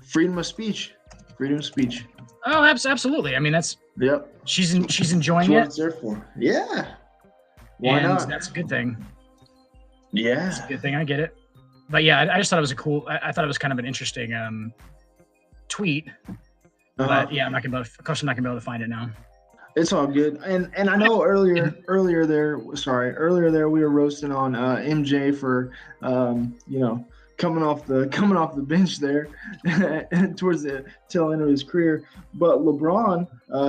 S4: freedom of speech. Freedom of speech.
S3: oh, absolutely. I mean,
S4: Yep.
S3: she's
S4: That's
S3: enjoying
S4: what
S3: it,
S4: it's there for. Yeah. Why
S3: and
S4: not?
S3: that's a good thing.
S4: Yeah.
S3: Good thing. I get it. But yeah, I just thought it was I thought it was kind of an interesting tweet. But yeah, of course I'm not gonna be able to find it now.
S4: It's all good. And I know earlier there we were roasting on MJ for coming off the bench there towards the tail end of his career. But LeBron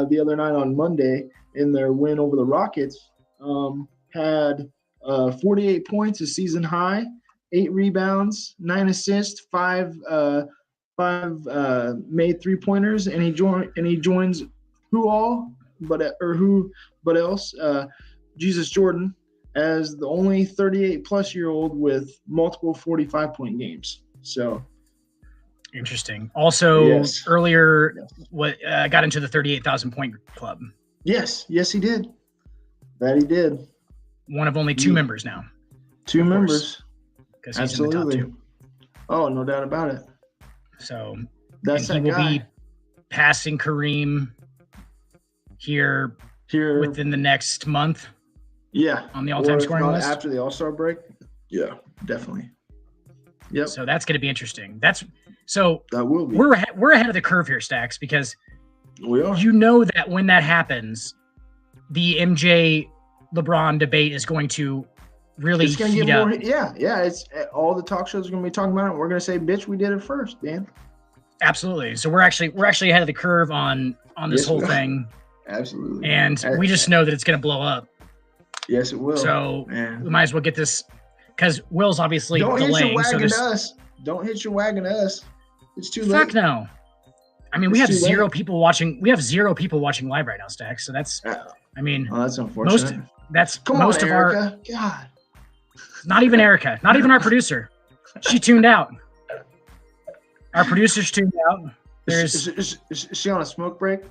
S4: the other night on Monday in their win over the Rockets had 48 points, a season high, 8 rebounds, 9 assists, 5 made 3-pointers, and he joins who else? Jesus Jordan as the only 38-plus-year-old with multiple 45-point games. So
S3: Interesting. Also,
S4: Yes.
S3: earlier,
S4: Yes.
S3: got into the 38,000 point club.
S4: yes, he did. That he did.
S3: One of only 2
S4: Yeah.
S3: members now,
S4: 2
S3: Of course.
S4: members.
S3: because he's in the top
S4: Absolutely.
S3: 2.
S4: Oh, no doubt about it.
S3: So
S4: That's
S3: and
S4: that
S3: he will
S4: guy.
S3: be passing Kareem here
S4: Here,
S3: within the next month
S4: yeah.
S3: on the
S4: Or
S3: all-time
S4: if
S3: scoring
S4: not
S3: list.
S4: after the All-Star break. Yeah, definitely. Yep,
S3: So that's going to be interesting. So
S4: that will be.
S3: we're ahead of the curve here, Stacks, because
S4: We are.
S3: you know that when that happens, the MJ LeBron debate is going to really
S4: It's gonna
S3: heat
S4: get
S3: up.
S4: more. Yeah. It's all the talk shows are gonna be talking about it. We're gonna say, "Bitch, we did it first, Dan."
S3: Absolutely. So we're actually ahead of the curve on this
S4: Yes,
S3: whole
S4: we are.
S3: thing,
S4: Absolutely.
S3: and we just know that it's going to blow up.
S4: Yes, it will.
S3: So
S4: Man.
S3: we might as well get this, because Will's obviously
S4: Don't hit your
S3: delaying. So
S4: wagon
S3: there's
S4: to us. Don't hit your wagon to us. It's too late.
S3: fuck no. I mean, we
S4: It's
S3: have
S4: too late.
S3: 0 people watching. We have 0 people watching live right now, Stacks. So that's. I mean,
S4: Oh, that's unfortunate.
S3: that's
S4: Come
S3: most
S4: on,
S3: of our.
S4: Erica. God.
S3: Not even Erica. Not even our producer. She tuned out. Our producer's tuned out. There's
S4: Is she on a smoke break?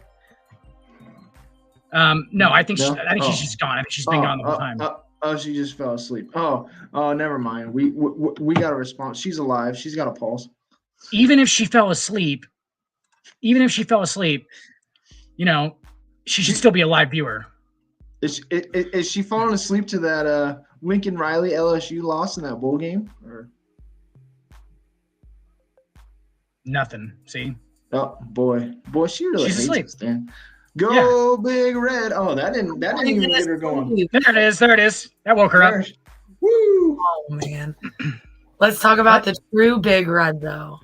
S3: no. I think
S4: No?
S3: she's just gone. I think she's been gone the whole time.
S4: She just fell asleep. Oh, never mind. We got a response. She's alive. She's got a pulse.
S3: Even if she fell asleep, she should still be a live viewer.
S4: Is she falling asleep to that Lincoln Riley LSU loss in that bowl game? Or
S3: Nothing. See,
S4: oh boy, she really
S3: She's
S4: hates
S3: asleep.
S4: us, Dan. Go Big Red! Oh, that didn't even get her going.
S3: there it is. That woke her up.
S4: There. Woo!
S7: Oh man. Let's talk about the true Big Red though.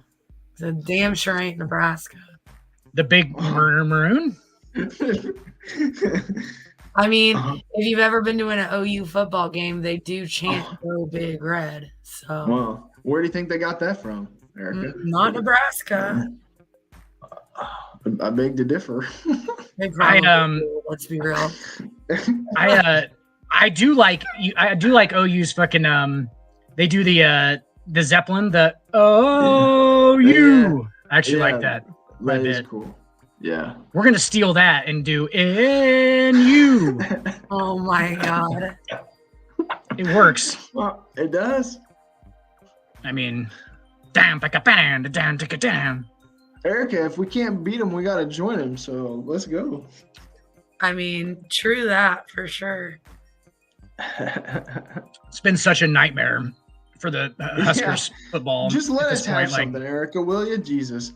S7: The damn sure ain't Nebraska.
S3: The big maroon.
S7: I mean,
S4: Uh-huh.
S7: if you've ever been to an OU football game, they do chant "Go Big Red." So
S4: Well, where do you think they got that from, Erica?
S7: not Nebraska.
S4: I beg to differ.
S7: They probably
S3: I
S7: do, let's be real.
S3: I do like OU's fucking they do the Zeppelin, the OU. I actually like that.
S4: That is
S3: bit.
S4: cool. Yeah.
S3: We're gonna steal that and do NU.
S7: Oh my god.
S3: It works.
S4: Well, it does.
S3: I mean, damn, damn.
S4: Erica, if we can't beat him, we got to join him. So let's go.
S7: I mean, true that for sure.
S3: It's been such a nightmare for the Huskers football.
S4: Just let
S3: at this
S4: us have
S3: point.
S4: something, Erica, will you? Jesus.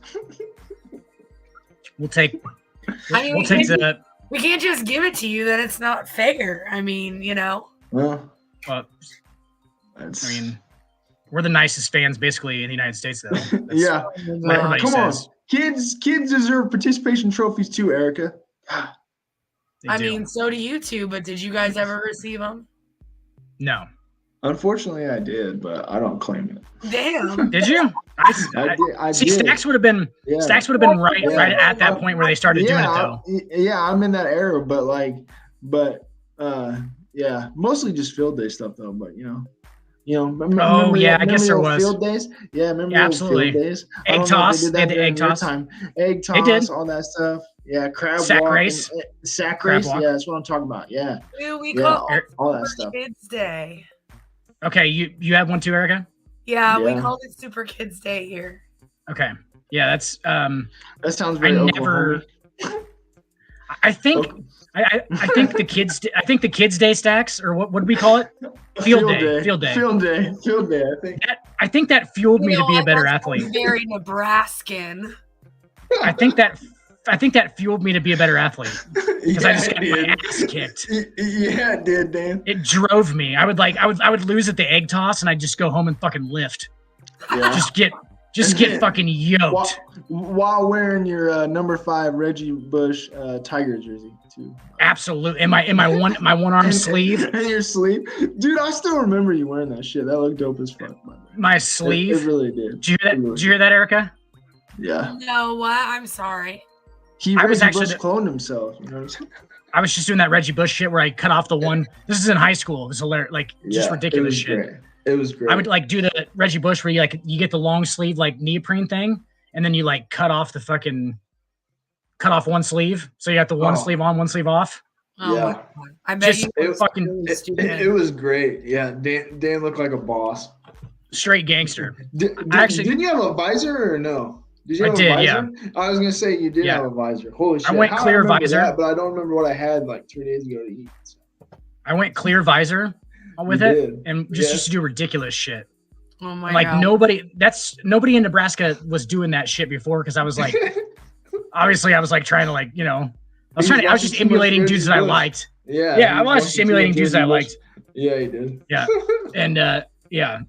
S3: We'll take.
S7: I mean,
S3: We'll take the.
S7: we can't just give it to you. Then it's not fair. I mean, you know.
S4: Well,
S3: I mean, we're the nicest fans basically in the United States, though. That's
S4: yeah.
S3: what everybody
S4: Come
S3: says.
S4: on. Kids deserve participation trophies too, Erica.
S3: They
S7: I
S3: do.
S7: mean, so do you two. But did you guys ever receive them?
S3: No.
S4: Unfortunately, I did, but I don't claim it.
S7: Damn.
S3: Did you?
S4: I
S3: See,
S4: did.
S3: Stacks would have been
S4: Yeah.
S3: Stacks would have been right
S4: Yeah.
S3: right at that point where they started doing it, though.
S4: Yeah, I'm in that era, but yeah, mostly just field day stuff though. But remember
S3: yeah,
S4: the-
S3: I guess
S4: remember
S3: there
S4: the
S3: was.
S4: field days. Yeah, remember
S3: Yeah,
S4: the
S3: absolutely.
S4: field days. I
S3: Egg
S4: don't know if
S3: toss.
S4: did
S3: They had the
S4: during
S3: egg
S4: your
S3: toss.
S4: time. Egg
S3: They did.
S4: toss, all that stuff. Yeah, crab
S3: Sack
S4: walk,
S3: race.
S4: sack
S3: Crab
S4: race.
S3: walk.
S4: Yeah, that's what I'm talking about. Yeah,
S7: Dude, we
S4: yeah,
S7: call it
S4: all that stuff.
S7: Kids Day.
S3: Okay, you have one too, Erica?
S7: Yeah, we
S4: Yeah.
S7: called it Super Kids Day here.
S3: Okay. Yeah, that's
S4: That sounds
S3: I
S4: very
S3: never
S4: Oklahoma.
S3: I think I think the kids day Stacks, or what would we call it? Field day. Field day.
S4: I think.
S3: I think that fueled me to be a better
S7: that's
S3: athlete.
S7: Very Nebraskan.
S3: I think that fueled me to be a better athlete because I just got my ass kicked.
S4: Yeah, it did, Dan.
S3: It drove me. I would lose at the egg toss and I'd just go home and fucking lift.
S4: Yeah.
S3: Just get fucking yoked.
S4: While wearing your number 5 Reggie Bush Tiger jersey too.
S3: Absolutely. In my one arm sleeve.
S4: And your sleeve, dude. I still remember you wearing that shit. That looked dope as fuck. By the way.
S3: My sleeve.
S4: It really did.
S3: Did you hear that? Did you hear that, Erica?
S4: Yeah.
S7: No, what? I'm sorry.
S3: I was
S4: Reggie
S3: actually
S4: Bush cloned himself. You know what I'm saying?
S3: I was just doing that Reggie Bush shit where I cut off the one. This is in high school. It was hilarious, like just
S4: Yeah,
S3: ridiculous
S4: it was
S3: shit.
S4: Great. It was great.
S3: I would like do the Reggie Bush where you get the long sleeve like neoprene thing, and then you like cut off one sleeve, so you got the one sleeve on, one sleeve off.
S7: Oh,
S4: Yeah.
S7: my God. I bet
S3: Just
S7: you
S3: fucking
S4: It was great. Yeah, Dan looked like a boss.
S3: straight gangster.
S4: Actually, didn't you have a visor or no? Did you have a visor?
S3: Yeah.
S4: I was gonna say you did
S3: Yeah.
S4: have a visor. Holy shit!
S3: I went
S4: How
S3: clear
S4: remember
S3: visor.
S4: that, but I don't remember what I had like 3 days ago to eat. So.
S3: I went clear visor with
S4: You
S3: it,
S4: did.
S3: and just
S4: Yeah.
S3: used to do ridiculous shit.
S7: Oh my
S3: Like
S7: God.
S3: nobody in Nebraska was doing that shit before because I was like, obviously I was like trying to like I was just emulating dudes that I liked.
S4: Yeah.
S3: Yeah, I was just emulating dudes that I liked.
S4: Yeah, you did.
S3: Yeah, and yeah,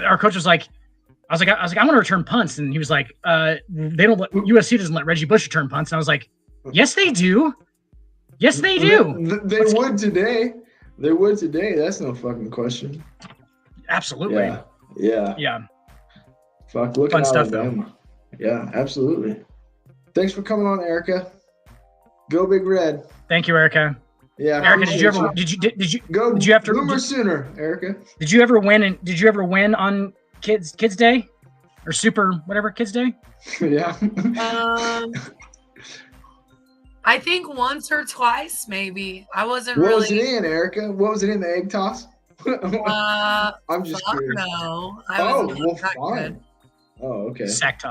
S3: our coach was like, I was like, I want to return punts, and he was like, USC doesn't let Reggie Bush return punts, and I was like, yes they do, yes they do.
S4: They would today. They would today. That's no fucking question.
S3: Absolutely.
S4: Yeah. Fuck, look
S3: Fun
S4: at
S3: stuff,
S4: Alabama. Yeah, absolutely. Thanks for coming on, Erica. Go Big Red.
S3: Thank you, Erica.
S4: Yeah,
S3: Erica, did you have to
S4: Boomer sooner, Erica?
S3: Did you ever win on Kids Day or Super whatever Kids Day?
S4: Yeah.
S7: I think once or twice, maybe. I wasn't
S4: What
S7: really.
S4: was it in, Erica? What was it in, the egg toss? I'm just
S7: fuck
S4: curious.
S7: no.
S4: Fine. Oh, okay.
S3: Sack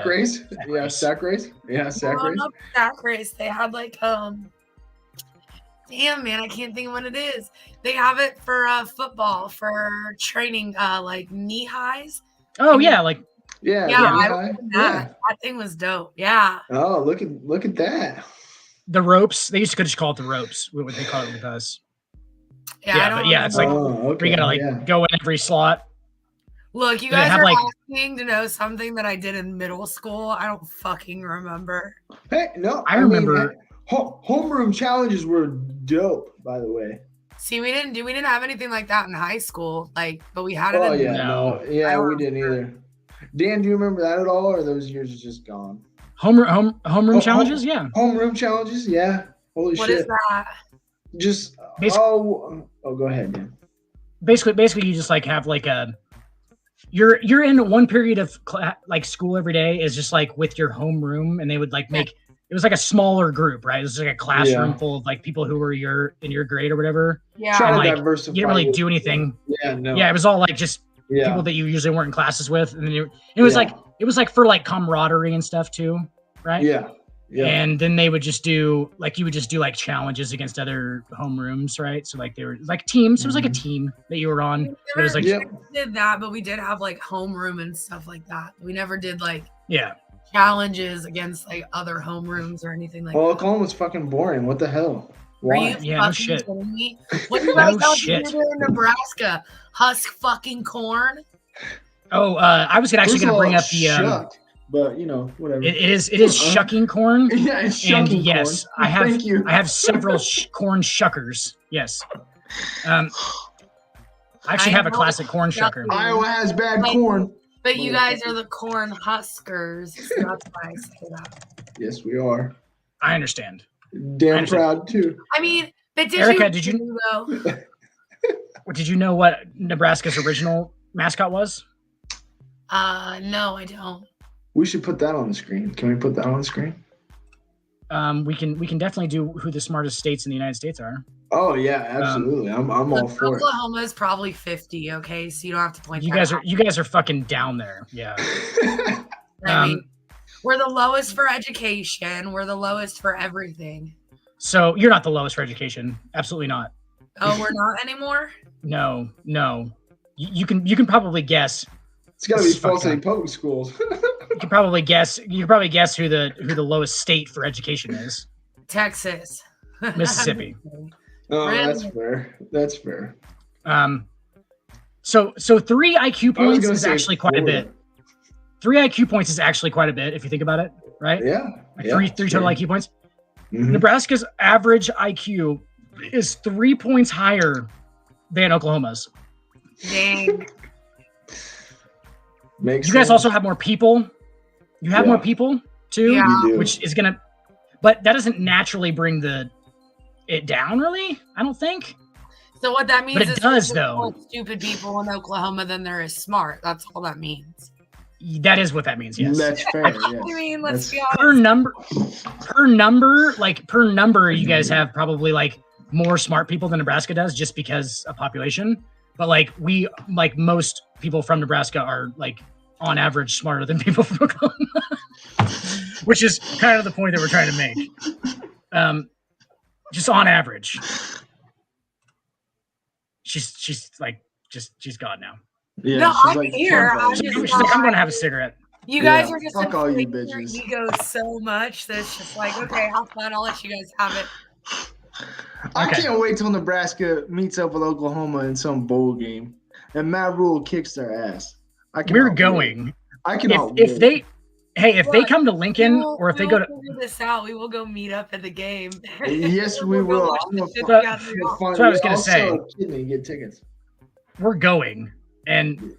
S4: race? Yeah, sack race? Yeah, sack race.
S7: Not sack race. They had like damn man, I can't think of what it is. They have it for football for training like knee highs.
S3: Oh yeah, like
S4: Yeah,
S7: I
S4: yeah.
S7: won that. That thing was dope. Yeah.
S4: Oh, look at that.
S3: the ropes. They used to just call it the ropes. What would they call it with us?
S7: Yeah, I don't
S3: but yeah, it's like
S7: remember.
S3: we gotta go in every slot.
S7: Look, you
S3: They
S7: guys
S3: have,
S7: are
S3: like-
S7: asking to know something that I did in middle school. I don't fucking remember.
S4: Hey, no,
S3: I remember-
S4: homeroom challenges were dope, by the way.
S7: See, we didn't have anything like that in high school. Like, but we had it
S4: Oh
S7: in
S4: yeah,
S3: No.
S4: yeah,
S7: I
S4: we didn't either. Dan, do you remember that at all, or those years are just gone?
S3: Homeroom challenges, yeah.
S4: Homeroom challenges, yeah. Holy
S7: What
S4: shit!
S7: is that?
S4: Just
S3: Basi-
S4: go ahead, Dan.
S3: Basically, you just like have like a you're in one period of like school every day is just like with your homeroom, and they would like make it was like a smaller group, right? It was like a classroom full of like people who were in your grade or whatever.
S7: Yeah.
S4: Try to
S3: like,
S4: diversify.
S3: You didn't really do anything.
S4: Yeah, no.
S3: Yeah, it was all like just people that you usually weren't in classes with, and then it was like for like camaraderie and stuff too, right?
S4: Yeah. Yeah.
S3: And then they would just do like you would just do like challenges against other homerooms, right? So like they were like teams. It was like a team that you were on. It was like
S7: we did that, but we did have like homeroom and stuff like that. We never did like challenges against like other homerooms or anything like that.
S4: Oklahoma's fucking boring. What the hell? Why?
S3: No shit.
S7: What do you guys do in Nebraska? Husk fucking corn?
S3: Oh, I was actually going to bring up the
S4: shuck, but whatever.
S3: It is shucking corn.
S4: Yeah, it's shucking
S3: and yes,
S4: corn.
S3: I have several corn shuckers. Yes. I actually have a classic corn shucker.
S4: Iowa has bad corn.
S7: But you guys are the corn huskers. So that's why I say that.
S4: Yes, we are.
S3: I understand.
S4: Damn proud too.
S7: I mean, but
S3: Erica,
S7: did
S3: you know what Nebraska's original mascot was?
S7: No, I don't.
S4: We should put that on the screen. Can we put that on the screen?
S3: We can definitely do who the smartest states in the United States are.
S4: Oh yeah, absolutely. I'm all for it.
S7: Oklahoma is probably 50. Okay, so you don't have to point.
S3: You guys are fucking down there. Yeah.
S7: I mean, we're the lowest for education. We're the lowest for everything.
S3: So you're not the lowest for education. Absolutely not.
S7: Oh, we're not anymore?
S3: No. You can probably guess.
S4: It's gotta be Fall City Public Schools.
S3: You can probably guess who the lowest state for education is.
S7: Texas.
S3: Mississippi.
S4: Oh,
S7: Really?
S4: That's fair.
S3: So 3 IQ points is actually quite a bit. 3 IQ points is actually quite a bit if you think about it, right?
S4: Yeah.
S3: Three total IQ points.
S4: Mm-hmm.
S3: Nebraska's average IQ is 3 points higher than Oklahoma's.
S7: Dang.
S3: You guys also have more people. You have more people too, which is gonna, but that doesn't naturally bring it down, really. I don't think.
S7: So what that means
S3: but it
S7: is
S3: does
S7: there's
S3: though.
S7: more stupid people in Oklahoma than there is smart. That's all that means.
S3: That is what that means. Yes,
S4: that's fair. Yes.
S7: I mean, let's be honest.
S3: Per number, you guys have probably like more smart people than Nebraska does, just because of population. But like most people from Nebraska are like on average smarter than people from Oklahoma, which is kind of the point that we're trying to make. Just on average. She's gone now.
S4: Yeah,
S7: no, I'm
S4: like,
S7: here.
S3: She's like, I'm gonna have a cigarette.
S7: You guys are just
S4: fuck all you
S7: inflating your
S4: bitches.
S7: egos so much that it's just like, okay, have fun. I'll let you guys have it.
S4: I can't wait till Nebraska meets up with Oklahoma in some bowl game, and Matt Rule kicks their ass.
S3: We're going.
S4: I cannot.
S3: If they come to Lincoln, or if they go to
S7: figure this out, we will go meet up at the game.
S4: Yes, we will.
S3: That's what I was gonna say.
S4: Get tickets.
S3: We're going, and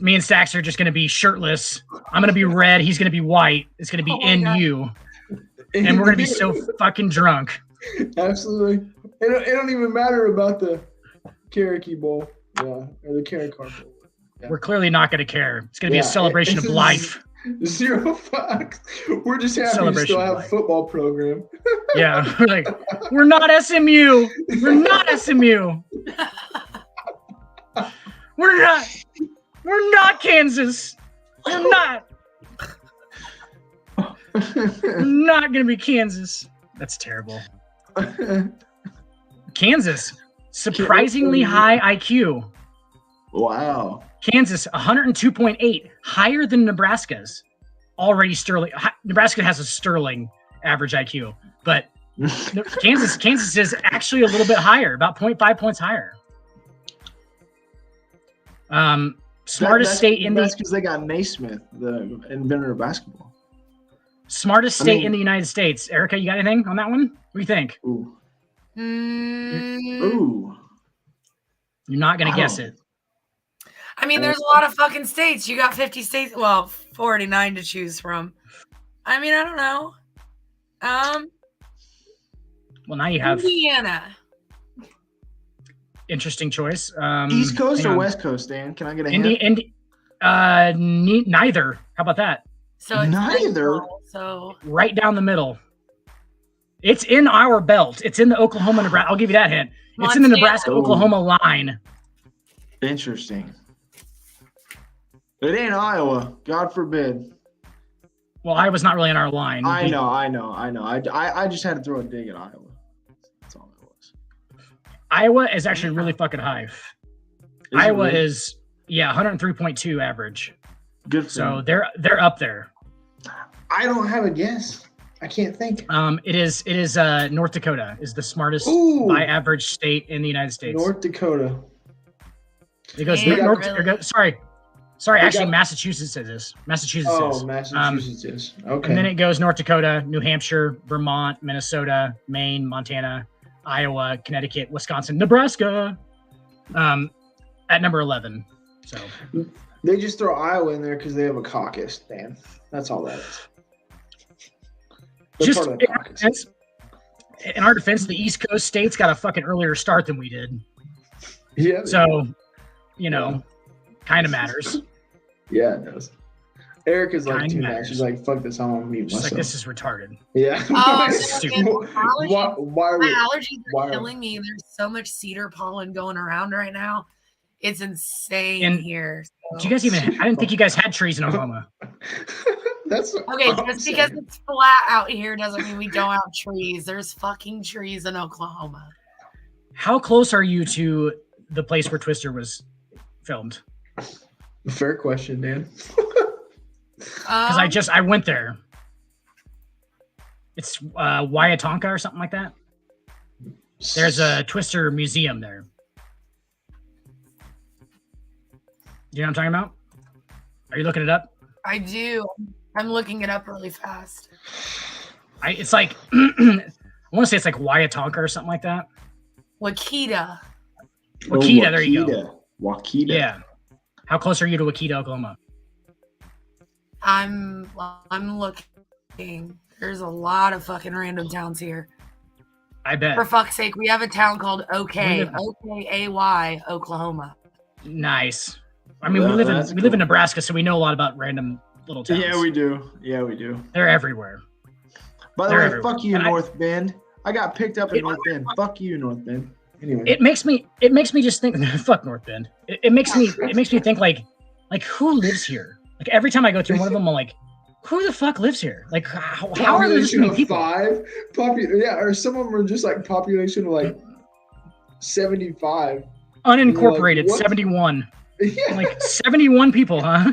S3: me and Stacks are just gonna be shirtless. I'm gonna be red. He's gonna be white. It's gonna be NU, and we're gonna be so fucking drunk.
S4: Absolutely. It don't even matter about the Cherokee Bowl, or the Carrot Bowl. Yeah.
S3: We're clearly not going to care. It's going to be a celebration of life.
S4: 0 fucks. We're just happy to still have a football program.
S3: Yeah. We're not SMU. We're not SMU. We're not Kansas. We're not. We're not going to be Kansas. That's terrible. Kansas, surprisingly high IQ.
S4: Wow.
S3: Kansas, 102.8, higher than Nebraska's. Already sterling. Nebraska has a sterling average IQ, but Kansas is actually a little bit higher, about 0.5 points higher. Smartest state in
S4: that's because they got Naismith, the inventor of basketball.
S3: Smartest state in the United States. Erica, you got anything on that one? What do you think?
S4: Ooh. Ooh.
S3: You're not gonna guess it.
S7: I mean, there's a lot of fucking states. You got 50 states. Well, 49 to choose from. I mean, I don't know.
S3: Well, now you have
S7: Indiana.
S3: Interesting choice.
S4: East Coast or West Coast, Dan? Can I get a hint?
S3: Neither. How about that?
S7: So it's
S4: Neither.
S7: central, so
S3: Right down the middle. It's in our belt. It's in the Oklahoma, Nebraska. I'll give you that hint. It's in the
S7: Montana.
S3: Nebraska-Oklahoma line.
S4: Interesting. It ain't Iowa. God forbid.
S3: Well, Iowa's not really on our line.
S4: I know. I just had to throw a dig at Iowa. That's all it was.
S3: Iowa is actually really fucking high.
S4: Is it
S3: Iowa
S4: really?
S3: is 103.2 average.
S4: Good for
S3: So
S4: them.
S3: they're up there.
S4: I don't have a guess. I can't think.
S3: It is North Dakota is the smartest
S4: Ooh.
S3: by average state in the United States.
S4: North Dakota.
S3: It goes
S7: Yeah,
S3: North.
S7: really.
S3: It goes, sorry.
S4: We
S3: Actually,
S4: got-
S3: Massachusetts is this. Massachusetts
S4: Oh,
S3: is.
S4: Massachusetts is. Okay.
S3: And then it goes North Dakota, New Hampshire, Vermont, Minnesota, Maine, Montana, Iowa, Connecticut, Wisconsin, Nebraska. At number 11. So
S4: They just throw Iowa in there because they have a caucus, Dan. That's all that is. They're
S3: just
S4: part of the caucus.
S3: in our defense, the East Coast states got a fucking earlier start than we did.
S4: Yeah.
S3: So, kind of matters.
S4: Yeah, it does. Erica's like
S3: Kinda
S4: too mad.
S3: matters.
S4: She's like, "Fuck this! I'm gonna mute
S3: She's
S4: myself."
S3: like, this is retarded.
S4: Yeah.
S7: Oh,
S3: Stupid.
S7: man, allergies,
S4: why are
S7: my
S4: we?
S7: allergies
S4: why
S7: are
S4: are-
S7: killing me. There's so much cedar pollen going around right now. It's insane
S3: And
S7: here.
S3: Do you guys even? I didn't think you guys had trees in Oklahoma.
S4: That's
S7: Okay, just because it's flat out here doesn't mean we don't have trees. There's fucking trees in Oklahoma.
S3: How close are you to the place where Twister was filmed?
S4: fair question, Dan.
S3: Because I went there. It's Wyatonka or something like that. There's a Twister museum there. You know what I'm talking about? Are you looking it up?
S7: I do. I'm looking it up really fast.
S3: It's like I want to say it's like Wyatonka or something like that.
S7: Wakita.
S3: Wakita, there you go.
S4: Wakita.
S3: Yeah. How close are you to Wakita, Oklahoma?
S7: I'm looking. There's a lot of fucking random towns here.
S3: I bet.
S7: For fuck's sake, we have a town called OK,
S3: We live-
S7: OKAY, Oklahoma.
S3: Nice. I mean,
S4: Well,
S3: we live
S4: that's
S3: in
S4: cool.
S3: Nebraska, so we know a lot about random little towns.
S4: Yeah, we do. Yeah, we do.
S3: They're everywhere.
S4: By the
S3: They're
S4: way,
S3: everywhere.
S4: fuck you,
S3: And
S4: North Bend. I got picked up in North Bend. Fuck you, North Bend. Anyway.
S3: It makes me just think. Fuck North Bend. It makes me think like who lives here? Like every time I go through one of them, I'm like, who the fuck lives here? Like how are there this
S4: Population
S3: many
S4: of
S3: people?
S4: 5. Yeah, or some of them are just like population of like 75.
S3: Unincorporated,
S4: You're like, what?
S3: 71.
S4: Yeah.
S3: Like 71 people, huh?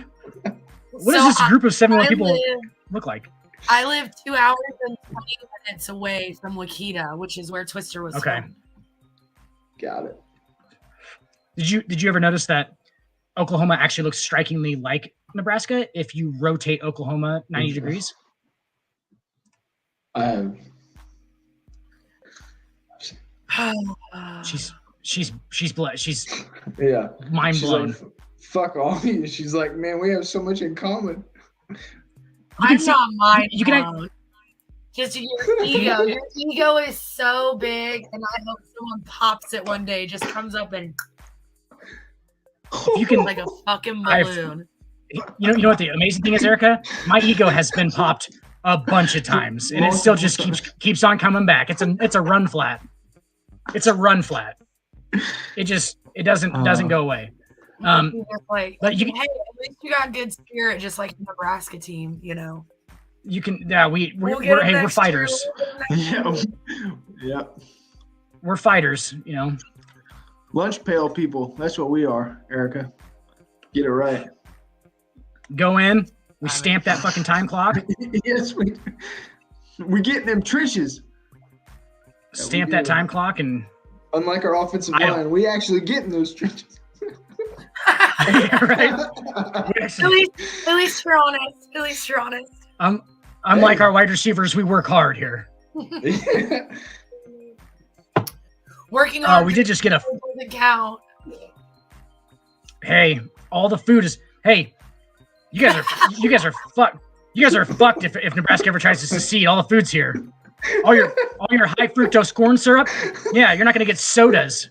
S3: What does this group of 71
S7: I
S3: people
S7: live-
S3: look like?
S7: I live 2 hours and 20 minutes away from Wakita, which is where Twister was
S3: Okay.
S7: filmed.
S4: Got it.
S3: Did you ever notice that Oklahoma actually looks strikingly like Nebraska if you rotate Oklahoma 90 degrees? She's blessed. She's
S4: Yeah.
S3: mind
S4: She's
S3: blown.
S4: like, fuck all you. She's like, man, we have so much in common.
S7: I'm not mind
S3: you can-
S7: blown. Just your ego. Your ego is so big, and I hope someone pops it one day. Just comes up and
S3: You can
S7: like a fucking
S3: I've-
S7: balloon.
S3: you know what the amazing thing is, Erica? My ego has been popped a bunch of times, and it still just keeps on coming back. It's a run flat. It's a run flat. It doesn't go away.
S7: You're just like,
S3: but you
S7: hey,
S3: can-
S7: at least you got good spirit, just like the Nebraska team, you know.
S3: You can we're
S7: We'll get 'em
S3: hey, we're
S7: next
S3: fighters.
S7: year.
S4: Yeah. Yeah.
S3: We're fighters, you know.
S4: Lunch pail people. That's what we are, Erica. Get it right.
S3: Go in, we stamp that fucking time clock,
S4: Yes, we get in them trenches.
S3: stamp
S4: we
S3: that
S4: do.
S3: time clock, and
S4: Unlike our offensive
S3: I don't-
S4: line, we actually get in those trenches.
S3: right. We
S7: At
S3: actually-
S7: least you're honest. At least you're honest.
S3: Unlike our wide receivers, we work hard here.
S7: Working on
S3: We did just get a
S7: doesn't count.
S3: hey. All the food is hey. You guys are fucked. You guys are fucked if Nebraska ever tries to secede. All the food's here. All your high fructose corn syrup. Yeah, you're not gonna get sodas.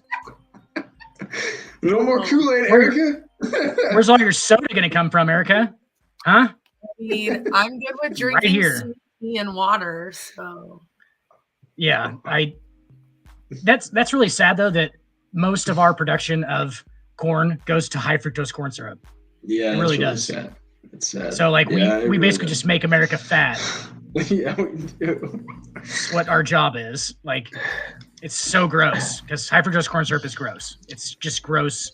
S4: No more Kool-Aid, Erica.
S3: Where's all your soda gonna come from, Erica? Huh?
S7: I mean, I'm good with drinking
S3: here.
S7: tea and water, so.
S3: Yeah, that's really sad though that most of our production of corn goes to high fructose corn syrup.
S4: Yeah,
S3: it really does.
S4: Sad. It's sad.
S3: So like we
S4: really
S3: basically
S4: does.
S3: just make America fat.
S4: Yeah, we do.
S3: That's what our job is. Like, it's so gross because high fructose corn syrup is gross. It's just gross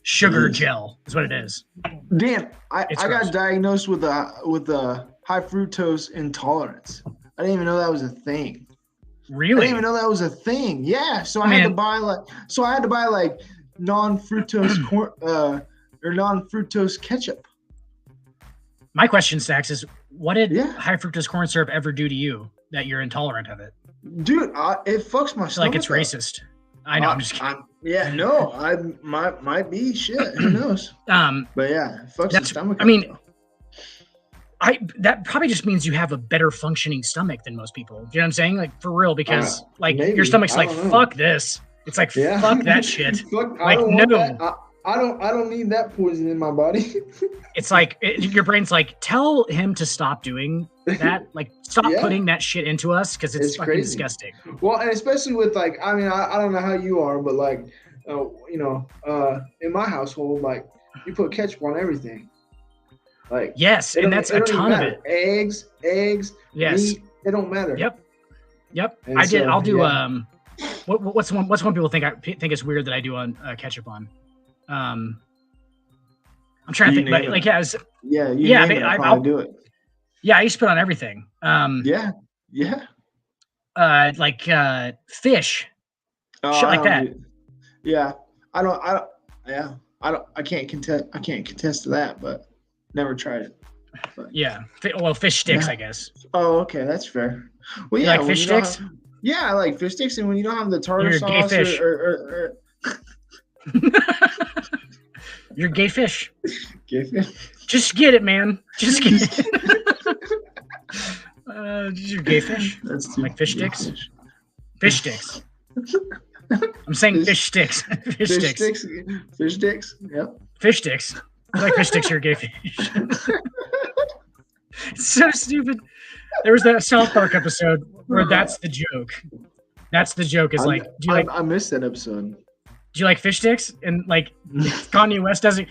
S3: sugar gel is what it is.
S4: Dan, I got diagnosed with a high fructose intolerance. I didn't even know that was a thing.
S3: Really?
S4: I didn't even know that was a thing. Yeah. So I had to buy like non-fructose corn or non-fructose ketchup.
S3: My question, Stacks, is what did high fructose corn syrup ever do to you that you're intolerant of it?
S4: Dude, it fucks my stomach.
S3: Like it's racist. I know. I'm just kidding.
S4: I might be shit. Who knows? But yeah, it fucks the stomach.
S3: I mean, that probably just means you have a better functioning stomach than most people. Do you know what I'm saying? Like for real, because maybe. Your stomach's like, fuck this. It's like, fuck that shit.
S4: I don't need that poison in my body.
S3: It's like your brain's like, tell him to stop doing that. Like, stop putting that shit into us because it's fucking
S4: crazy.
S3: Disgusting.
S4: Well, and especially with like, I mean, I don't know how you are, but like, in my household, like, you put ketchup on everything. Like,
S3: yes, and that's a ton of it.
S4: Eggs, meat, it don't matter.
S3: Yep.
S4: And
S3: I'll do. What's one people think is weird that I do on ketchup on? I'm trying to think, but like, I'll do it. Yeah, I used to put on everything. Like fish, shit like that.
S4: Yeah, I can't contest to that, but never tried it. But.
S3: Yeah, well, fish sticks, I guess.
S4: Oh, okay, that's fair. Well,
S3: you like fish sticks?
S4: I like fish sticks, and when you don't have the tartar
S3: You're
S4: sauce
S3: gay fish.
S4: or
S3: You're gay fish.
S4: Gay fish.
S3: Just get it, man. Just get it. You're gay fish.
S4: That's
S3: like fish sticks. Fish sticks. I'm saying fish sticks. Fish sticks.
S4: Fish sticks. Yep.
S3: Fish sticks. You like fish sticks, you're gay fish. It's so stupid. There was that South Park episode where that's the joke. That's the joke. Is like,
S4: I missed that episode.
S3: Do you like fish sticks? And like Kanye West doesn't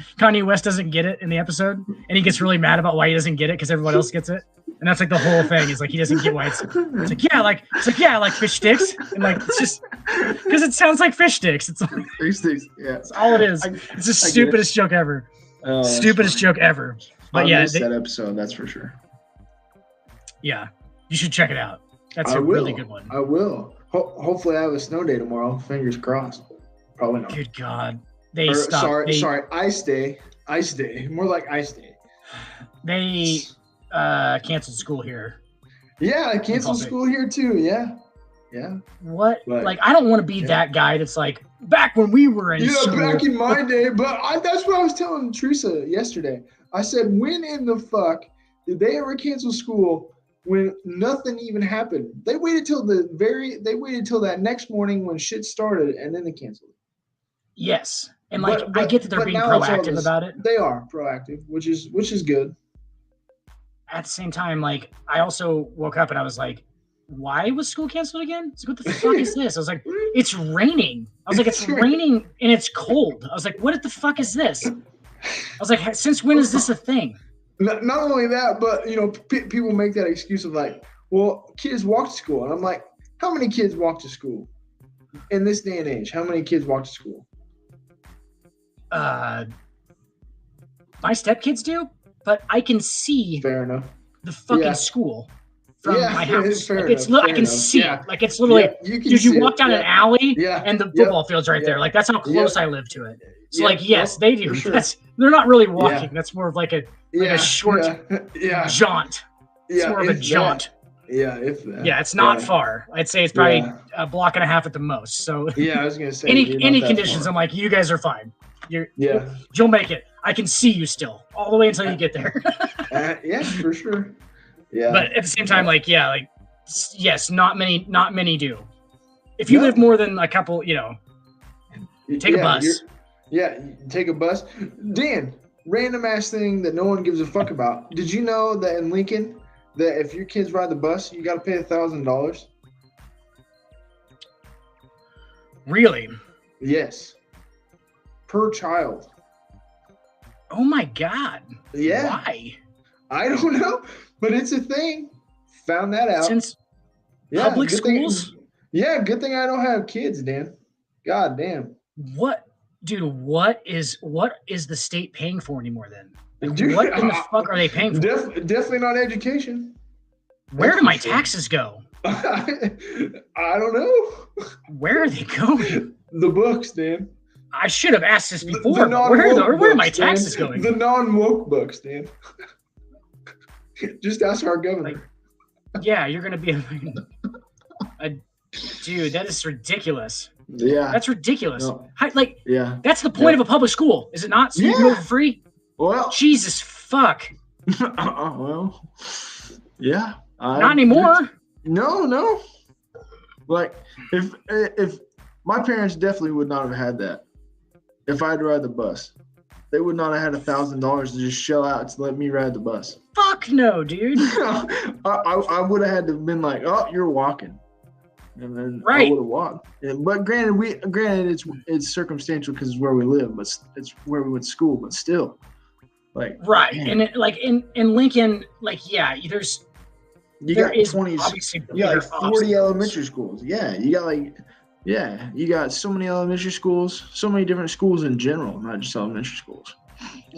S3: get it in the episode, and he gets really mad about why he doesn't get it because everyone else gets it. And that's like the whole thing is like he doesn't get why it's like I like fish sticks, and like it's just because it sounds like fish sticks. It's like
S4: fish sticks. Yeah,
S3: that's all it is. It's the stupidest joke ever. Stupidest joke ever. But
S4: I missed that episode. That's for sure.
S3: Yeah, you should check it out. That's a really good one.
S4: I will. Hopefully, I have a snow day tomorrow. Fingers crossed. Probably not.
S3: Good God. They stopped.
S4: Sorry. Ice day. More like ice day.
S3: They canceled school here.
S4: Yeah, I canceled school here too. Yeah.
S3: What? But, like, I don't want to be that guy that's like, back when we were in school.
S4: Yeah, back in my day. But that's what I was telling Teresa yesterday. I said, when in the fuck did they ever cancel school when nothing even happened? They waited till that next morning when shit started, and then they canceled it.
S3: Yes, and like I get that they're being proactive about it.
S4: They are proactive, which is good.
S3: At the same time, like I also woke up and I was like, "Why was school canceled again?" It's like, what the fuck is this? I was like, "It's raining." I was like, "It's raining and it's cold." I was like, "What the fuck is this?" I was like, "Since when is this a thing?"
S4: Not only that, but people make that excuse of like, "Well, kids walk to school," and I'm like, "How many kids walk to school in this day and age? How many kids walk to school?"
S3: My stepkids do, but I can see
S4: fair enough
S3: the fucking school from my house.
S4: I
S3: can see it. Like it's literally you walk down an alley and the football field's right there. Like that's how close I live to it. So yes, they do. Sure. They're not really walking. That's more of like a short jaunt. It's more of a jaunt.
S4: Yeah, if that.
S3: Yeah, it's not far. I'd say it's probably a block and a half at the most. So
S4: I was gonna say
S3: any conditions, I'm like, you guys are fine. You'll make it. I can see you still all the way until you get there.
S4: Yeah, for sure. Yeah,
S3: but at the same time, yes, not many do. If you live more than a couple, take a bus.
S4: Yeah, you take a bus. Dan, random ass thing that no one gives a fuck about. Did you know that in Lincoln, that if your kids ride the bus, you got to pay $1,000?
S3: Really?
S4: Yes. Per child.
S3: Oh my God.
S4: Yeah.
S3: Why?
S4: I don't know, but it's a thing. Found that out.
S3: Since
S4: Yeah,
S3: public
S4: good thing-
S3: schools?
S4: Yeah, good thing I don't have kids, Dan. God damn.
S3: What, dude? What is the state paying for anymore then? Like,
S4: Dude,
S3: what in the fuck are they paying for?
S4: Definitely not education.
S3: Where
S4: That's
S3: do my
S4: for sure.
S3: taxes go?
S4: I don't know.
S3: Where are they going?
S4: The books, Dan.
S3: I should have asked this
S4: The
S3: before. But
S4: non-woke
S3: where are my
S4: books, Dan.
S3: taxes going?
S4: The non-woke books, Dan. Just ask our governor.
S3: Yeah, you're gonna be a dude. That is ridiculous.
S4: Yeah.
S3: That's ridiculous.
S4: No.
S3: Like, that's the point of a public school, is it not? So you can go
S4: Yeah.
S3: for free.
S4: Well,
S3: Jesus fuck.
S4: well, yeah.
S3: Not anymore.
S4: No. Like, if my parents definitely would not have had that. If I had to ride the bus, they would not have had $1,000 to just shell out to let me ride the bus.
S3: Fuck no, dude.
S4: I would have had to have been like, oh, you're walking. And then
S3: Right.
S4: I would have walked. But granted, it's circumstantial because it's where we live, but it's where we went to school. But still, like,
S3: Right.
S4: man,
S3: And like in Lincoln, like, yeah,
S4: you
S3: there
S4: got
S3: is
S4: 20,
S3: obviously
S4: you got
S3: bigger
S4: like 40
S3: obstacles.
S4: elementary schools. Yeah, you got so many elementary schools, so many different schools in general, not just elementary schools.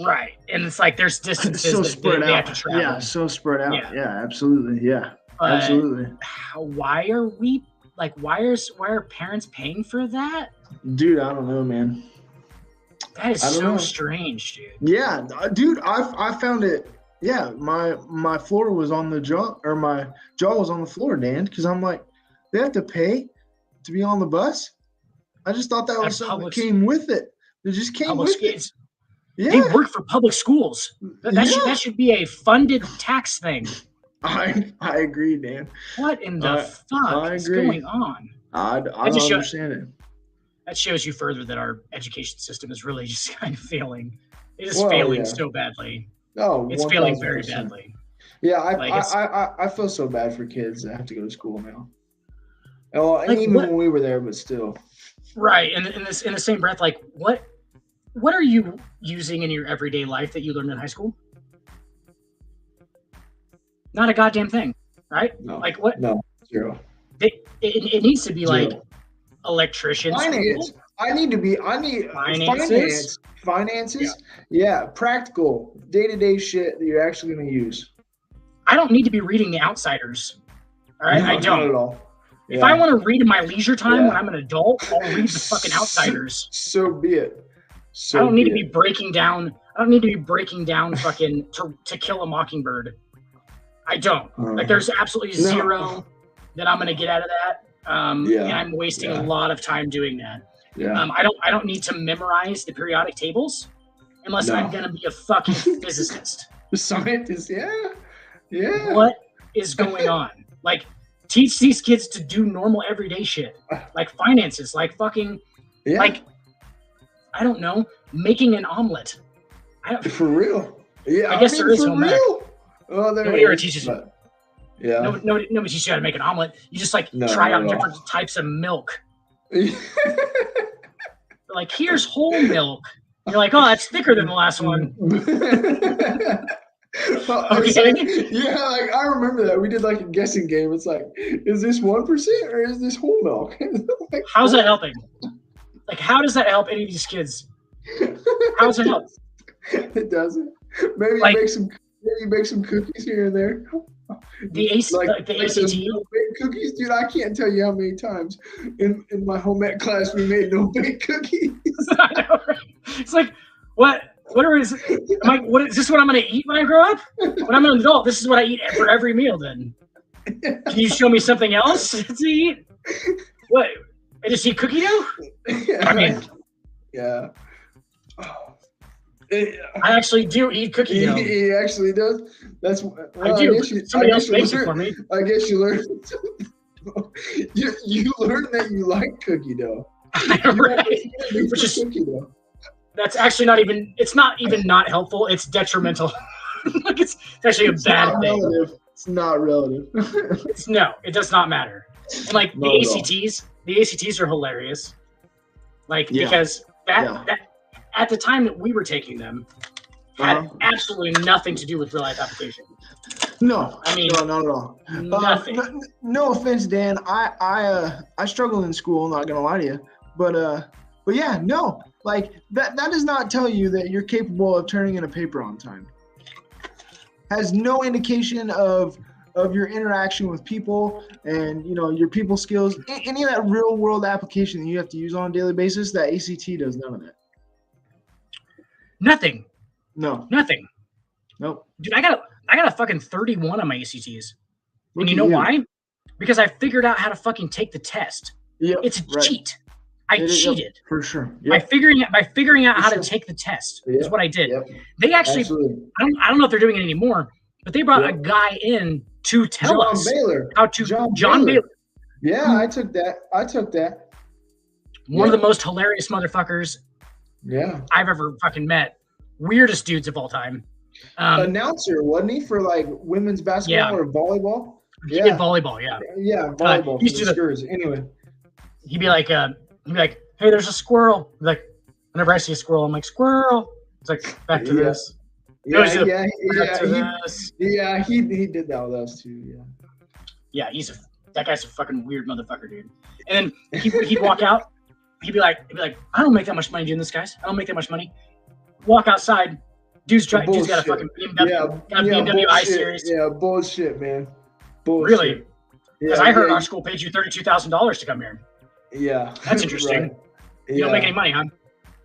S3: Right. And it's like there's distances
S4: So
S3: that
S4: spread
S3: they have
S4: out.
S3: to travel.
S4: Yeah, so spread out.
S3: Yeah.
S4: Yeah, absolutely. Yeah,
S3: But
S4: absolutely.
S3: why are parents paying for that?
S4: Dude, I don't know, man.
S3: That is
S4: I don't
S3: so
S4: know.
S3: strange, dude.
S4: Yeah, dude, I found it. Yeah, my floor was on the jaw, or my jaw was on the floor, Dan, because I'm like, they have to pay to be on the bus. I just thought that was
S3: That's
S4: something that
S3: public-
S4: came with it. It just came
S3: Public
S4: with it.
S3: schools.
S4: Yeah,
S3: They work for public schools.
S4: Yeah.
S3: That should be a funded tax thing.
S4: I agree, Dan.
S3: What in the fuck
S4: I
S3: is
S4: agree.
S3: going on?
S4: I don't
S3: just show-
S4: understand it.
S3: That shows you further that our education system is really just kind of failing. It is
S4: Well,
S3: failing
S4: yeah.
S3: so badly.
S4: Oh,
S3: It's failing very
S4: 1000%.
S3: badly.
S4: Yeah,
S3: Like, it's-
S4: I feel so bad for kids that have to go to school now. Well, and
S3: Like,
S4: even
S3: what-
S4: when we were there, but still.
S3: Right. And in the same breath, like what are you using in your everyday life that you learned in high school? Not a goddamn thing, right?
S4: No.
S3: Like what?
S4: No, zero.
S3: It needs to be like
S4: Zero.
S3: electricians.
S4: Finance. I need
S3: Finances?
S4: Finances. Yeah, practical, day-to-day shit that you're actually going to use.
S3: I don't need to be reading The Outsiders. All right,
S4: No,
S3: I
S4: not
S3: don't.
S4: at all.
S3: If
S4: Yeah.
S3: I want to read in my leisure time
S4: Yeah.
S3: when I'm an adult, I'll read the fucking Outsiders.
S4: So be it. So
S3: I don't need to
S4: be
S3: be
S4: it.
S3: breaking down. I don't need to be breaking down fucking to Kill a Mockingbird. I don't. Like, there's absolutely
S4: No.
S3: zero that I'm gonna get out of that.
S4: Yeah.
S3: And I'm wasting
S4: Yeah.
S3: a lot of time doing that.
S4: Yeah.
S3: I don't need to memorize the periodic tables unless
S4: No.
S3: I'm gonna be a fucking physicist.
S4: The scientist. Yeah. Yeah.
S3: What is going on? Like, teach these kids to do normal everyday shit, like finances, like fucking,
S4: Yeah.
S3: like, I don't know, making an omelet.
S4: For real. Yeah.
S3: I guess there is
S4: for
S3: home ec.
S4: real. Oh, there
S3: Nobody
S4: it
S3: ever
S4: is,
S3: teaches you.
S4: but- Yeah.
S3: Nobody teaches you how to make an omelet. You just like
S4: No,
S3: try out
S4: not at all.
S3: different types of milk. Like, here's whole milk. You're like, oh, that's thicker than the last one.
S4: Well, it's
S3: Okay.
S4: like- yeah, like I remember that we did like a guessing game. It's like, is this 1% or is this whole milk? Like,
S3: How's that helping? Like, how does that help any of these kids? How does it help?
S4: It doesn't. Maybe
S3: Like-
S4: you make some cookies here and there.
S3: The ACT.
S4: those no-bake cookies, dude. I can't tell you how many times in my home ec class we made no bake cookies.
S3: I know, right? It's like, what is this what I'm going to eat when I grow up? When I'm an adult, this is what I eat for every meal then. Can you show me something else to eat? What? I just eat cookie dough? I mean,
S4: yeah.
S3: I actually do eat cookie dough.
S4: He actually does. That's
S3: I do. Somebody else makes it
S4: learn-
S3: for me.
S4: I guess you learned. you learned that you like cookie dough.
S3: Right.
S4: Which
S3: Which is
S4: cookie dough.
S3: That's actually not even. It's not even not helpful. It's detrimental. Like it's actually a bad thing.
S4: Relative. It's not relative.
S3: It does not matter. And like the ACTs are hilarious. Like because that at the time that we were taking them had absolutely nothing to do with real life application.
S4: No,
S3: I mean,
S4: no, not at all.
S3: Nothing.
S4: No offense, Dan. I struggled in school. Not gonna lie to you, but yeah, no. Like that does not tell you that you're capable of turning in a paper on time. Has no indication of your interaction with people and your people skills. Any of that real world application that you have to use on a daily basis, that ACT does none of that.
S3: Nothing.
S4: No.
S3: Nothing.
S4: Nope.
S3: Dude, I got a fucking 31 on my ACTs. And you know
S4: you.
S3: why? Because I figured out how to fucking take the test.
S4: Yeah.
S3: It's a cheat. I cheated.
S4: For sure.
S3: By figuring out how to take the test is what I did.
S4: Yep.
S3: They actually I don't know if they're doing it anymore, but they brought a guy in to tell us how to John Baylor.
S4: Yeah, I took that.
S3: One of the most hilarious motherfuckers I've ever fucking met. Weirdest dudes of all time.
S4: Announcer, wasn't he, for like women's basketball or volleyball?
S3: He did volleyball,
S4: Yeah, volleyball.
S3: He used to do
S4: anyway.
S3: He'd be like, hey, there's a squirrel. He'd be like, whenever I see a squirrel, I'm like, squirrel. It's like, back to this.
S4: He did that with us too.
S3: Yeah, that guy's a fucking weird motherfucker, dude. And then he'd walk out. He'd be like, I don't make that much money doing this, guys. I don't make that much money. Walk outside. Dude's got a fucking BMW. Got a BMW I Series.
S4: Yeah, bullshit, man. Bullshit.
S3: Really? Because I heard our school paid you $32,000 to come here.
S4: Yeah.
S3: That's interesting.
S4: Right.
S3: You don't make any money, huh?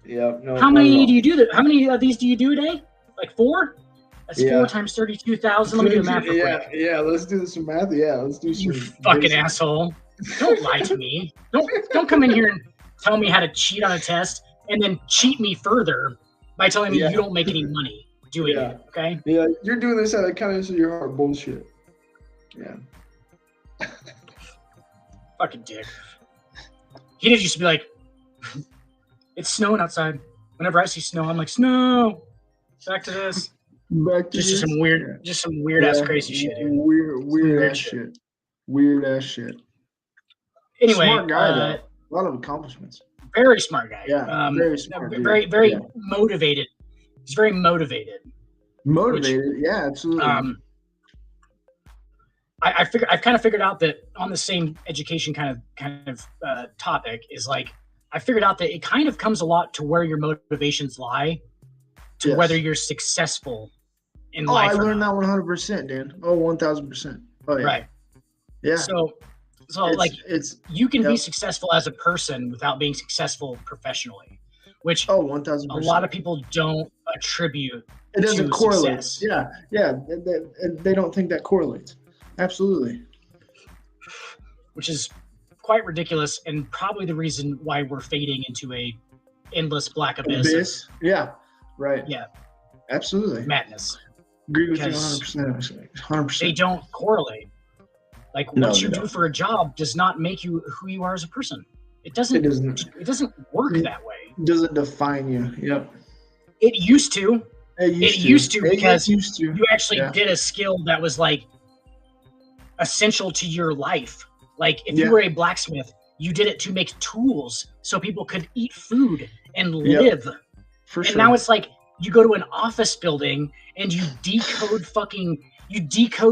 S4: Yeah. No.
S3: How many do you do? How many of these do you do a day? Like 4? That's 4 times 32,000. Let me do the math real quick.
S4: Yeah. Let's do some math. Yeah, let's do some.
S3: You fucking asshole! Don't lie to me. Don't come in here and tell me how to cheat on a test and then cheat me further by telling me you don't make any money doing it. Okay?
S4: Yeah, you're doing this out of the kindness of your heart. Bullshit. Yeah.
S3: Fucking dick. He did used to be like, it's snowing outside. Whenever I see snow, I'm like, snow. Back to this. Just some weird ass crazy shit, dude.
S4: Weird ass shit. Weird ass shit.
S3: Anyway,
S4: smart guy though. A lot of accomplishments.
S3: Very smart guy.
S4: Yeah, very smart.
S3: Very motivated. He's very motivated.
S4: Yeah, absolutely.
S3: I've kind of figured out that on the same education kind of topic is like, I figured out that it kind of comes a lot to where your motivations lie, to whether you're successful in life.
S4: I learned that 100%, Dan. 1,000%. Oh yeah.
S3: Right.
S4: Yeah.
S3: So you can be successful as a person without being successful professionally, which
S4: 1,000%.
S3: a lot of people don't attribute.
S4: It doesn't correlate.
S3: Success.
S4: Yeah. They don't think that correlates. Absolutely.
S3: Which is quite ridiculous and probably the reason why we're fading into a endless black abyss.
S4: Yeah. Right.
S3: Yeah.
S4: Absolutely.
S3: Madness.
S4: Agree with you 100%. 100%.
S3: They don't correlate. Like what you do for a job does not make you who you are as a person. It doesn't work that way.
S4: It doesn't define you. Yep.
S3: It used to. It used to because you actually did a skill that was like essential to your life. Like if you were a blacksmith, you did it to make tools so people could eat food and live.
S4: For
S3: sure. And now it's like you go to an office building and you decode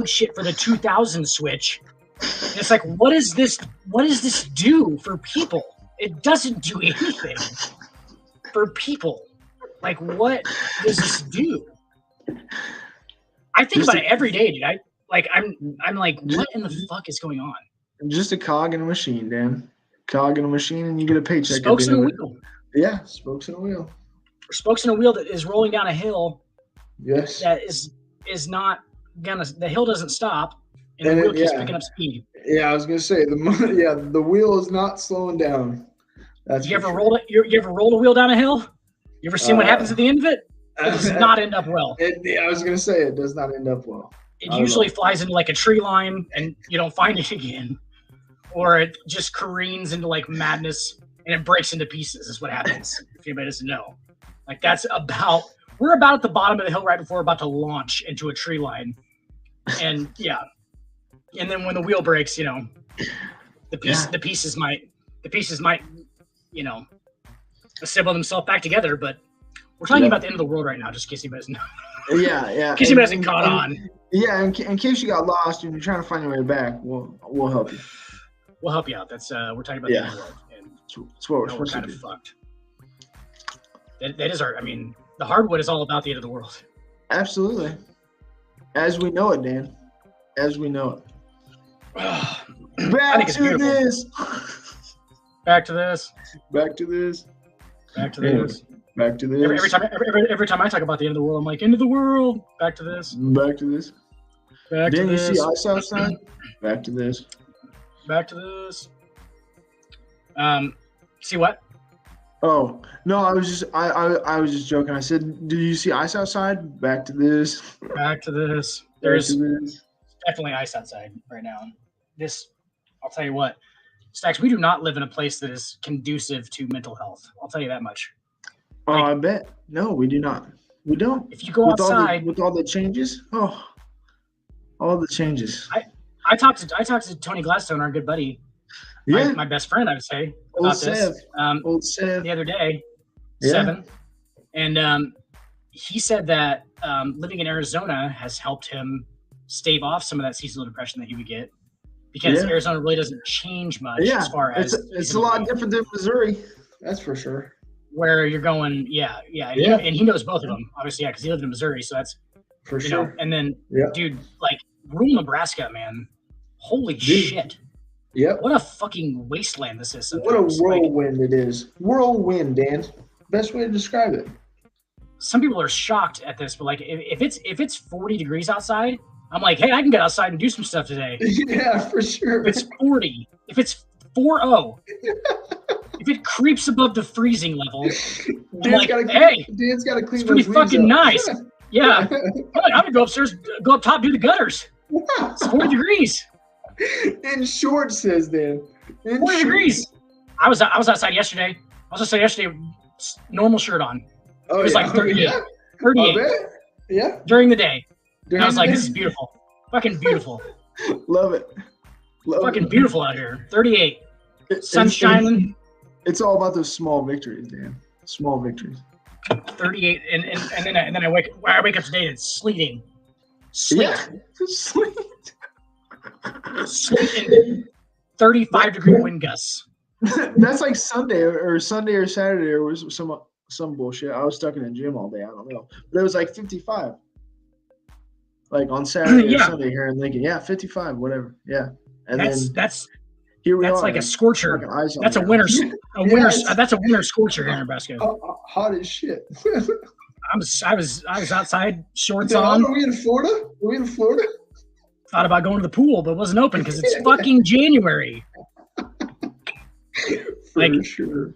S3: shit for the 2000 switch. And it's like, what does this do for people? It doesn't do anything for people. Like, what does this do? I think about it every day, dude. I'm like, what in the fuck is going on?
S4: Just a cog in a machine, Dan. Cog in a machine, and you get a paycheck.
S3: Spokes in a wheel.
S4: Yeah, spokes in a wheel.
S3: Spokes in a wheel that is rolling down a hill.
S4: Yes.
S3: That is not gonna. The hill doesn't stop, and the wheel keeps picking up speed.
S4: Yeah, I was gonna say the wheel is not slowing down.
S3: You ever rolled a wheel down a hill? You ever seen what happens at the end of it? It does not end up well.
S4: I was gonna say it does not end up well.
S3: It usually flies into like a tree line, and you don't find it again, or it just careens into like madness and it breaks into pieces. Is what happens if anybody doesn't know. Like we're about at the bottom of the hill right before we're about to launch into a tree line. And yeah. And then when the wheel breaks, the pieces might, assemble themselves back together. But we're talking about the end of the world right now, just in case you guys know.
S4: Yeah.
S3: In case you hasn't caught on.
S4: Yeah, in case you got lost and you're trying to find your way back, we'll help you.
S3: We'll help you out. That's we're talking about the end of the world. And
S4: that's what we're supposed
S3: kind
S4: to
S3: of
S4: do.
S3: fucked. That is the hardwood is all about the end of the world.
S4: Absolutely. As we know it, Dan. As we know it. Back to this.
S3: Back to this.
S4: Back to this.
S3: Back to this.
S4: Back to this.
S3: Every time I talk about the end of the world, I'm like, end of the world. Back to this.
S4: Back to this.
S3: Back to this.
S4: Didn't you see ice outside? Back to this.
S3: Back to this. See what?
S4: Oh no, I was just joking. I said, "Do you see ice outside?" Back to this.
S3: Back to this.
S4: Back
S3: There's
S4: to this.
S3: definitely ice outside right now. I'll tell you what, Stacks, we do not live in a place that is conducive to mental health. I'll tell you that much.
S4: Oh, I bet. No, we do not. We don't.
S3: If you go outside
S4: with all the changes, all the changes.
S3: I talked to Tony Gladstone, our good buddy, my best friend, I would say, about this.
S4: Old Sev.
S3: The other day,
S4: Yeah.
S3: 7, and he said that living in Arizona has helped him stave off some of that seasonal depression that he would get, because Arizona really doesn't change much as far as
S4: it's a lot different than Missouri. That's for sure.
S3: Where you're going, and he knows both of them, obviously, because he lived in Missouri, so that's
S4: for sure.
S3: And then, dude, like rural Nebraska, man, holy shit!
S4: Yep.
S3: What a fucking wasteland this is.
S4: What a whirlwind it is. Whirlwind, Dan. Best way to describe it.
S3: Some people are shocked at this, but like if it's 40 degrees outside, I'm like, hey, I can get outside and do some stuff today.
S4: Yeah, for sure.
S3: If it's 40, if it's 40, if it creeps above the freezing level, I'm like, hey,
S4: Dan's got to clean.
S3: It's pretty fucking nice. Yeah. I'm gonna go upstairs, go up top, do the gutters. It's 40 degrees.
S4: In shorts, says Dan.
S3: 40 degrees. I was outside yesterday. Normal shirt on.
S4: Oh,
S3: it was like 38. 38.
S4: Yeah.
S3: During the day. And I was like, this is beautiful. Fucking beautiful.
S4: Love it.
S3: Fucking beautiful out here. 38. Sun shining.
S4: It's all about those small victories, Dan. Small victories.
S3: 38, and then I wake up today and it's sleeting. Sleet.
S4: Yeah. Sleet.
S3: Sleet and 35-degree wind gusts.
S4: That's like Sunday or Saturday or was some bullshit. I was stuck in the gym all day. I don't know, but it was like 55. Like on Saturday or Sunday here in Lincoln. Yeah, 55, whatever. Yeah, and
S3: that's
S4: here we
S3: that's
S4: are.
S3: like a scorcher. That's a winter. That's a winter scorcher here in Nebraska.
S4: Hot as shit.
S3: I was outside, shorts on.
S4: Are we in Florida?
S3: Thought about going to the pool, but it wasn't open because it's fucking January.
S4: For sure.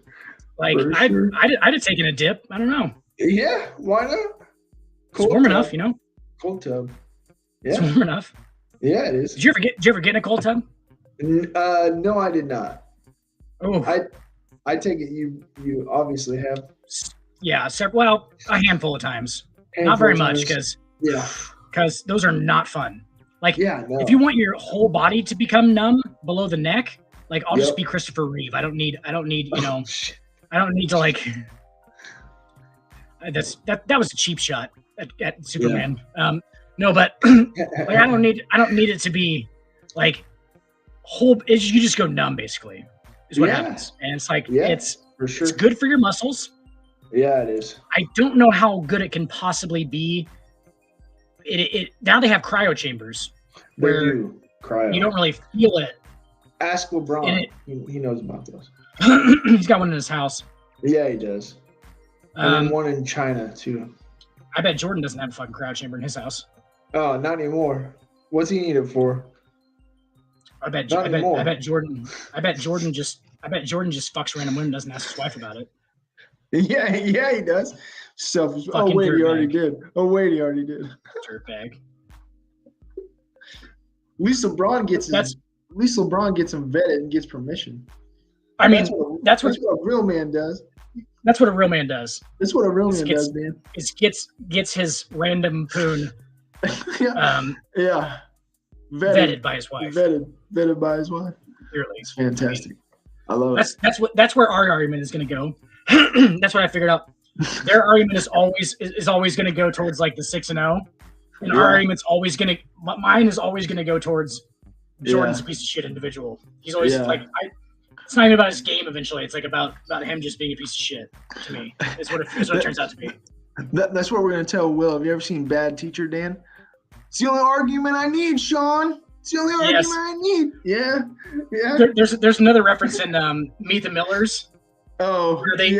S3: I'd have taken a dip. I don't know.
S4: Yeah, why not?
S3: It's warm enough,
S4: Cold tub. Yeah.
S3: It's warm enough.
S4: Yeah, it is.
S3: Did you ever get in a cold tub?
S4: No, I did not.
S3: Oh,
S4: I take it you obviously have.
S3: Yeah, a handful of times. Not very much because those are not fun. Like, if you want your whole body to become numb below the neck, like I'll just be Christopher Reeve. I don't need I don't need to like. That was a cheap shot at Superman. Yeah. No, but like I don't need it to be like you just go numb basically is what happens, and it's like it's
S4: for sure.
S3: It's good for your muscles.
S4: Yeah, it is.
S3: I don't know how good it can possibly be. It now they have cryo chambers where you don't really feel it.
S4: Ask LeBron. He knows about those.
S3: He's got one in his house.
S4: Yeah, he does. And then one in China too.
S3: I bet Jordan doesn't have a fucking cryo chamber in his house.
S4: Oh, not anymore. What's he need it for?
S3: I bet Jordan just fucks random women and doesn't ask his wife about it.
S4: Yeah, he does. Selfish. Oh wait, he already did. Dirtbag. At least LeBron gets him vetted and gets permission.
S3: I mean, that's what
S4: a real man does.
S3: That's what a real man does.
S4: That's what a real man does, man.
S3: It gets his random poon
S4: yeah.
S3: Vetted by his wife.
S4: Vetted by his wife.
S3: Clearly.
S4: It's fantastic. I love
S3: it. That's where our argument is going to go. That's what I figured out. Their argument is always going to go towards like the 6-0, and our argument's always going to. Mine is always going to go towards Jordan's a piece of shit individual. He's always like, it's not even about his game. Eventually, it's like about him just being a piece of shit. To me, is what it turns out to be.
S4: That's what we're going to tell Will. Have you ever seen Bad Teacher, Dan? It's the only argument I need, Sean. It's the only argument I need. Yeah.
S3: There's another reference in Meet the Millers.
S4: Oh,
S3: where they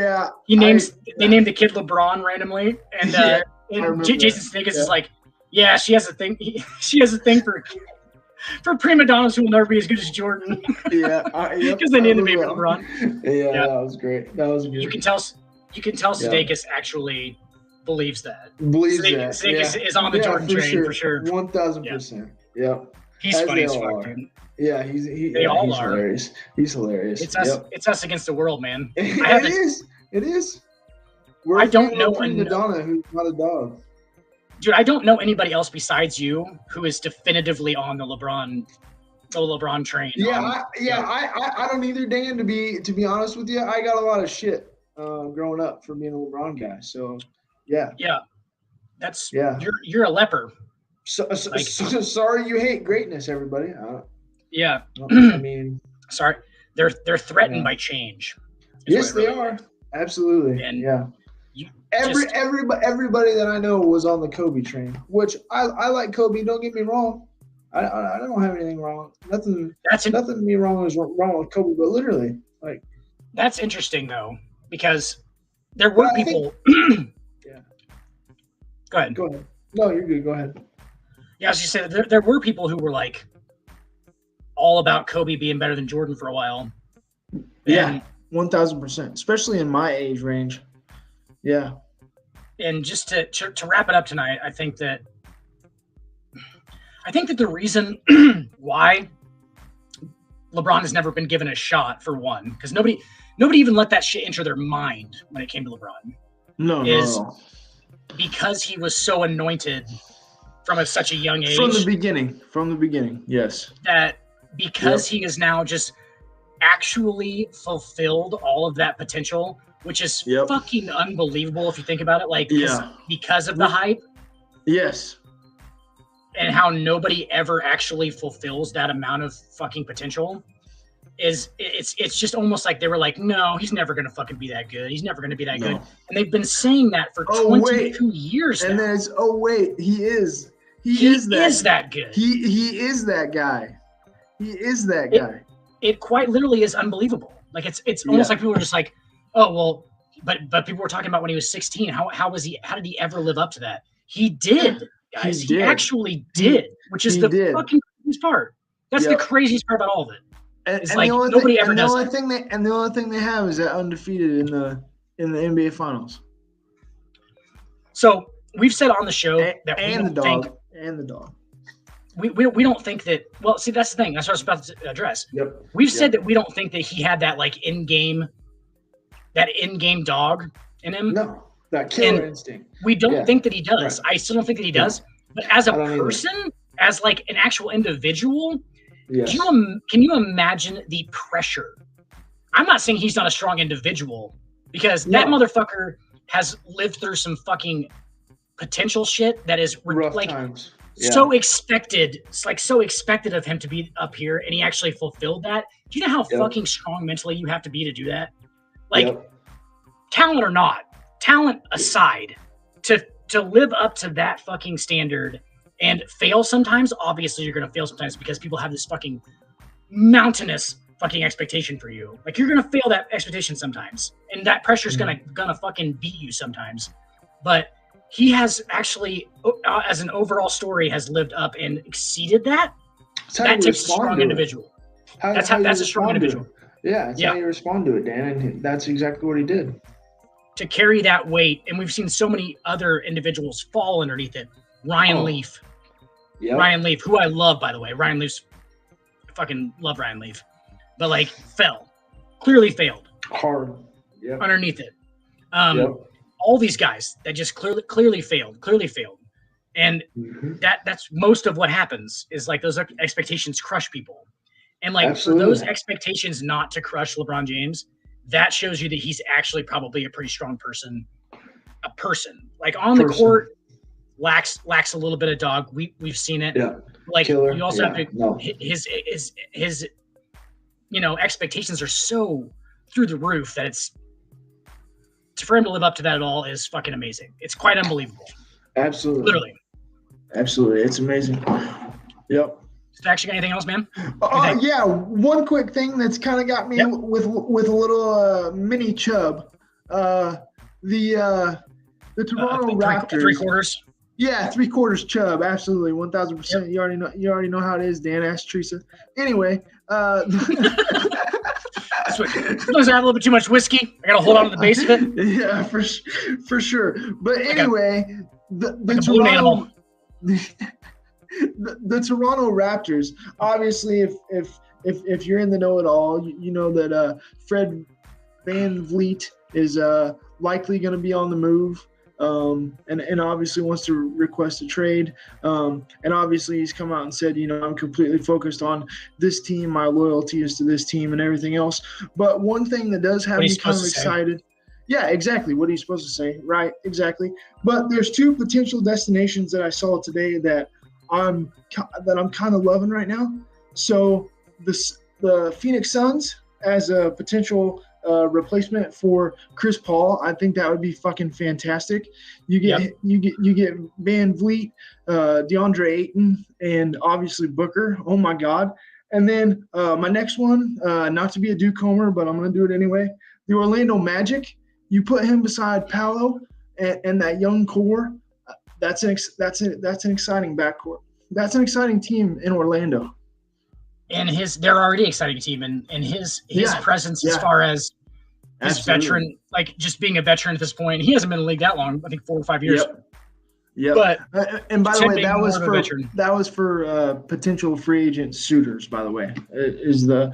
S3: named the kid LeBron randomly, and Jason Sudeikis is like, yeah, she has a thing. She has a thing for prima donnas who will never be as good as Jordan. Because they named the baby LeBron.
S4: Yeah, that was great. That was good.
S3: You can tell Sudeikis actually believes that.
S4: Sudeikis
S3: is on the Jordan train for sure.
S4: 1000%. Yeah.
S3: He's funny as fuck, dude.
S4: Yeah, he's hilarious. He's hilarious.
S3: It's us against the world, man.
S4: It is.
S3: I don't know
S4: Madonna who's not a dog.
S3: Dude, I don't know anybody else besides you who is definitively on the LeBron train.
S4: I don't either, Dan. To be honest with you, I got a lot of shit growing up for being a LeBron guy. So yeah. You're a leper. So sorry you hate greatness, everybody.
S3: I mean, sorry, they're threatened by change.
S4: Yes, they are. Absolutely. And everybody that I know was on the Kobe train, which I like Kobe. Don't get me wrong. I don't have anything wrong. Nothing to me wrong is wrong with Kobe, but literally, like,
S3: that's interesting though, because there were people. Go ahead.
S4: No, you're good. Go ahead.
S3: Yeah, as you said, there were people who were like all about Kobe being better than Jordan for a while.
S4: Yeah, 1000%, especially in my age range. Yeah.
S3: And just to wrap it up tonight, I think that the reason why LeBron has never been given a shot, for one, because nobody even let that shit enter their mind when it came to LeBron. No. Because he was so anointed from such a young age.
S4: From the beginning, yes.
S3: That because he is now just actually fulfilled all of that potential, which is fucking unbelievable if you think about it. Like, because of the hype.
S4: Yes.
S3: And how nobody ever actually fulfills that amount of fucking potential. It's just almost like they were like, no, he's never gonna fucking be that good. He's never gonna be that good. And they've been saying that for 22 years now.
S4: And there's he is. He is that good. He is that guy. He is that guy.
S3: It quite literally is unbelievable. Like it's almost like people are just like, oh well, but people were talking about when he was 16. How did he ever live up to that? He did, guys. He actually did, which is the fucking craziest part. That's the craziest part about all of it.
S4: And the only thing they have is that undefeated in the NBA Finals.
S3: So we've said on the show that
S4: the dog.
S3: We don't think that. Well, see, that's the thing. That's what I was about to address. We've said that we don't think that he had that like in-game dog in him.
S4: No, that killer instinct.
S3: We don't think that he does. Right. I still don't think that he does. But as a person, as like an actual individual. Yes. Can you imagine the pressure? I'm not saying he's not a strong individual, because that motherfucker has lived through some fucking potential shit that is like so expected. It's like so expected of him to be up here, and he actually fulfilled that. Do you know how fucking strong mentally you have to be to do that? Like, talent or not, talent aside, to live up to that fucking standard. And fail sometimes. Obviously, you're going to fail sometimes because people have this fucking mountainous fucking expectation for you. Like, you're going to fail that expectation sometimes, and that pressure is gonna fucking beat you sometimes. But he has actually, as an overall story, has lived up and exceeded that. That takes a strong individual. That's a strong individual.
S4: Yeah, that's how you respond to it, Dan. And that's exactly what he did.
S3: To carry that weight, and we've seen so many other individuals fall underneath it. Ryan Leaf. Yep. Ryan Leaf, who I love, by the way. I fucking love Ryan Leaf. But, like, clearly failed.
S4: Hard.
S3: Underneath it. All these guys that just clearly failed, and that's most of what happens is like those expectations crush people, and like for those expectations not to crush LeBron James, that shows you that he's actually probably a pretty strong person. Like on the court, lacks a little bit of dog. We've seen it. Yeah. Like Killer. You also have to his expectations are so through the roof that it's for him to live up to that at all is fucking amazing. It's quite unbelievable.
S4: Absolutely.
S3: Literally.
S4: Absolutely. It's amazing. Yep.
S3: Actually, got anything else, man?
S4: Yeah. One quick thing that's kind of got me with a little mini chub. The Toronto Raptors.
S3: 3/4.
S4: Yeah, 3/4 chub. Absolutely. 1,000%. You already know how it is, Dan. Ask Teresa. Anyway,
S3: Sometimes I have a little bit too much whiskey. I got to hold on to the base of it.
S4: Yeah, for sure. But anyway, the Toronto Raptors. Obviously, if you're in the know at all, you know that Fred VanVleet is likely going to be on the move. And obviously wants to request a trade. And obviously he's come out and said, I'm completely focused on this team. My loyalty is to this team and everything else. But one thing that does have me kind of excited. Yeah, exactly. What are you supposed to say? Right. Exactly. But there's two potential destinations that I saw today that I'm kind of loving right now. So the Phoenix Suns as a potential replacement for Chris Paul. I think that would be fucking fantastic. You get Van Vliet, DeAndre Ayton, and obviously Booker. Oh my God. And then my next one, not to be a Duke homer, but I'm going to do it anyway. The Orlando Magic. You put him beside Paolo and that young core. That's an exciting backcourt. That's an exciting team in Orlando.
S3: And they're already exciting team, and his presence as far as his veteran, like just being a veteran at this point. He hasn't been in the league that long. I think 4 or 5 years.
S4: Yep.
S3: But
S4: and by the way, that was for potential free agent suitors. By the way, is the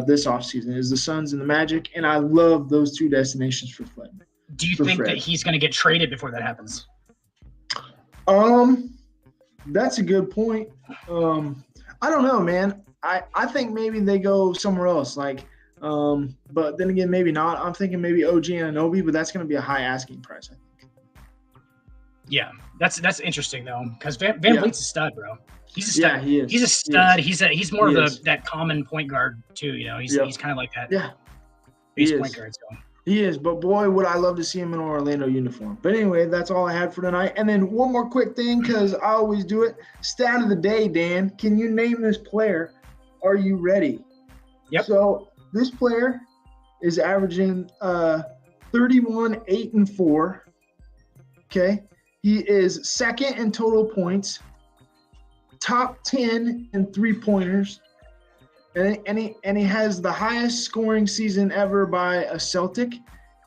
S4: this offseason is the Suns and the Magic, and I love those two destinations for Fred.
S3: Do you think that he's going to get traded before that happens?
S4: That's a good point. I don't know, man. I think maybe they go somewhere else, but then again, maybe not. I'm thinking maybe OG Anunoby, but that's going to be a high asking price, I think.
S3: Yeah, that's interesting though, because Van Vliet's a stud, bro. He's a stud.
S4: Yeah, he is.
S3: He's a stud. He's more of that common point guard too. He's kind of like that.
S4: Yeah,
S3: base point guard. So.
S4: He is, but boy, would I love to see him in an Orlando uniform. But anyway, that's all I had for tonight. And then one more quick thing, because I always do it. Stat of the day, Dan. Can you name this player? Are you ready?
S3: Yep.
S4: So this player is averaging 31, 8, and 4. Okay. He is second in total points, top 10 in 3-pointers, and he has the highest scoring season ever by a Celtic,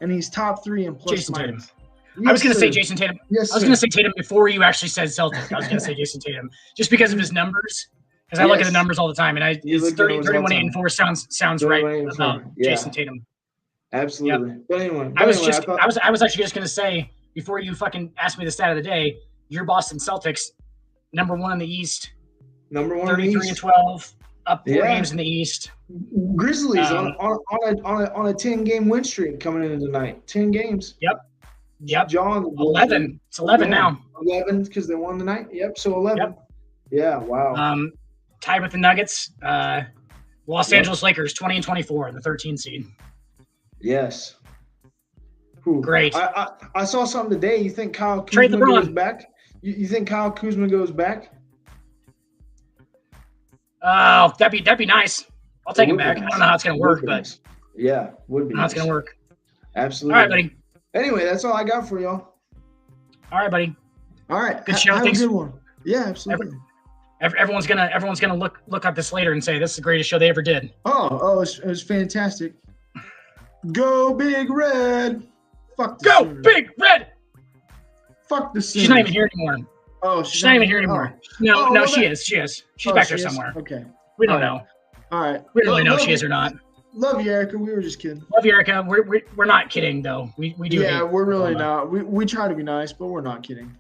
S4: and he's top 3 in plus
S3: Jason
S4: minus.
S3: Tatum. I was going to say Jason Tatum.
S4: Yes,
S3: I was going to say Tatum before you actually said Celtic. I was going to say Jason Tatum just because of his numbers. Because I look at the numbers all the time, and it's 31, 8, and 4 sounds right about Jason Tatum.
S4: Absolutely.
S3: Yep.
S4: But anyway,
S3: I was actually just going to say before you fucking asked me the stat of the day, your Boston Celtics, number 1 in the East, 33 and 12, up 4 games in the East.
S4: Grizzlies on a 10-game win streak coming into tonight. 10 games.
S3: Yep.
S4: John,
S3: 11. It's 11 now.
S4: 11 because they won tonight. Yep. So 11.
S3: Yep.
S4: Yeah. Wow.
S3: Tied with the Nuggets. Los Angeles Lakers 20 and 24, the 13 seed.
S4: Yes.
S3: Great.
S4: I saw something today. You think Kyle Kuzma goes back? You think Kyle Kuzma goes back?
S3: Oh, that'd be nice. I'll take him back. Nice. I don't know how it's gonna work, but
S4: yeah, would be.
S3: How it's gonna work?
S4: Absolutely.
S3: All right, buddy.
S4: Anyway, that's all I got for y'all.
S3: All right, buddy.
S4: All right.
S3: Good show.
S4: Have a good one. Yeah, absolutely.
S3: Everyone's gonna look up this later and say this is the greatest show they ever did.
S4: Oh, it was fantastic. Go Big Red. Fuck the
S3: Go
S4: Sooners.
S3: Big Red.
S4: Fuck the Sooners.
S3: She's not even here anymore.
S4: Oh,
S3: she's not even here anymore.
S4: Oh.
S3: No, she is. She is. She's back there somewhere.
S4: Okay.
S3: We don't know.
S4: All right.
S3: We don't really know if she is or not.
S4: Love you, Erica. We were just kidding.
S3: Love you, Erica. We're not kidding though. We do.
S4: Yeah, we're really not. We try to be nice, but we're not kidding.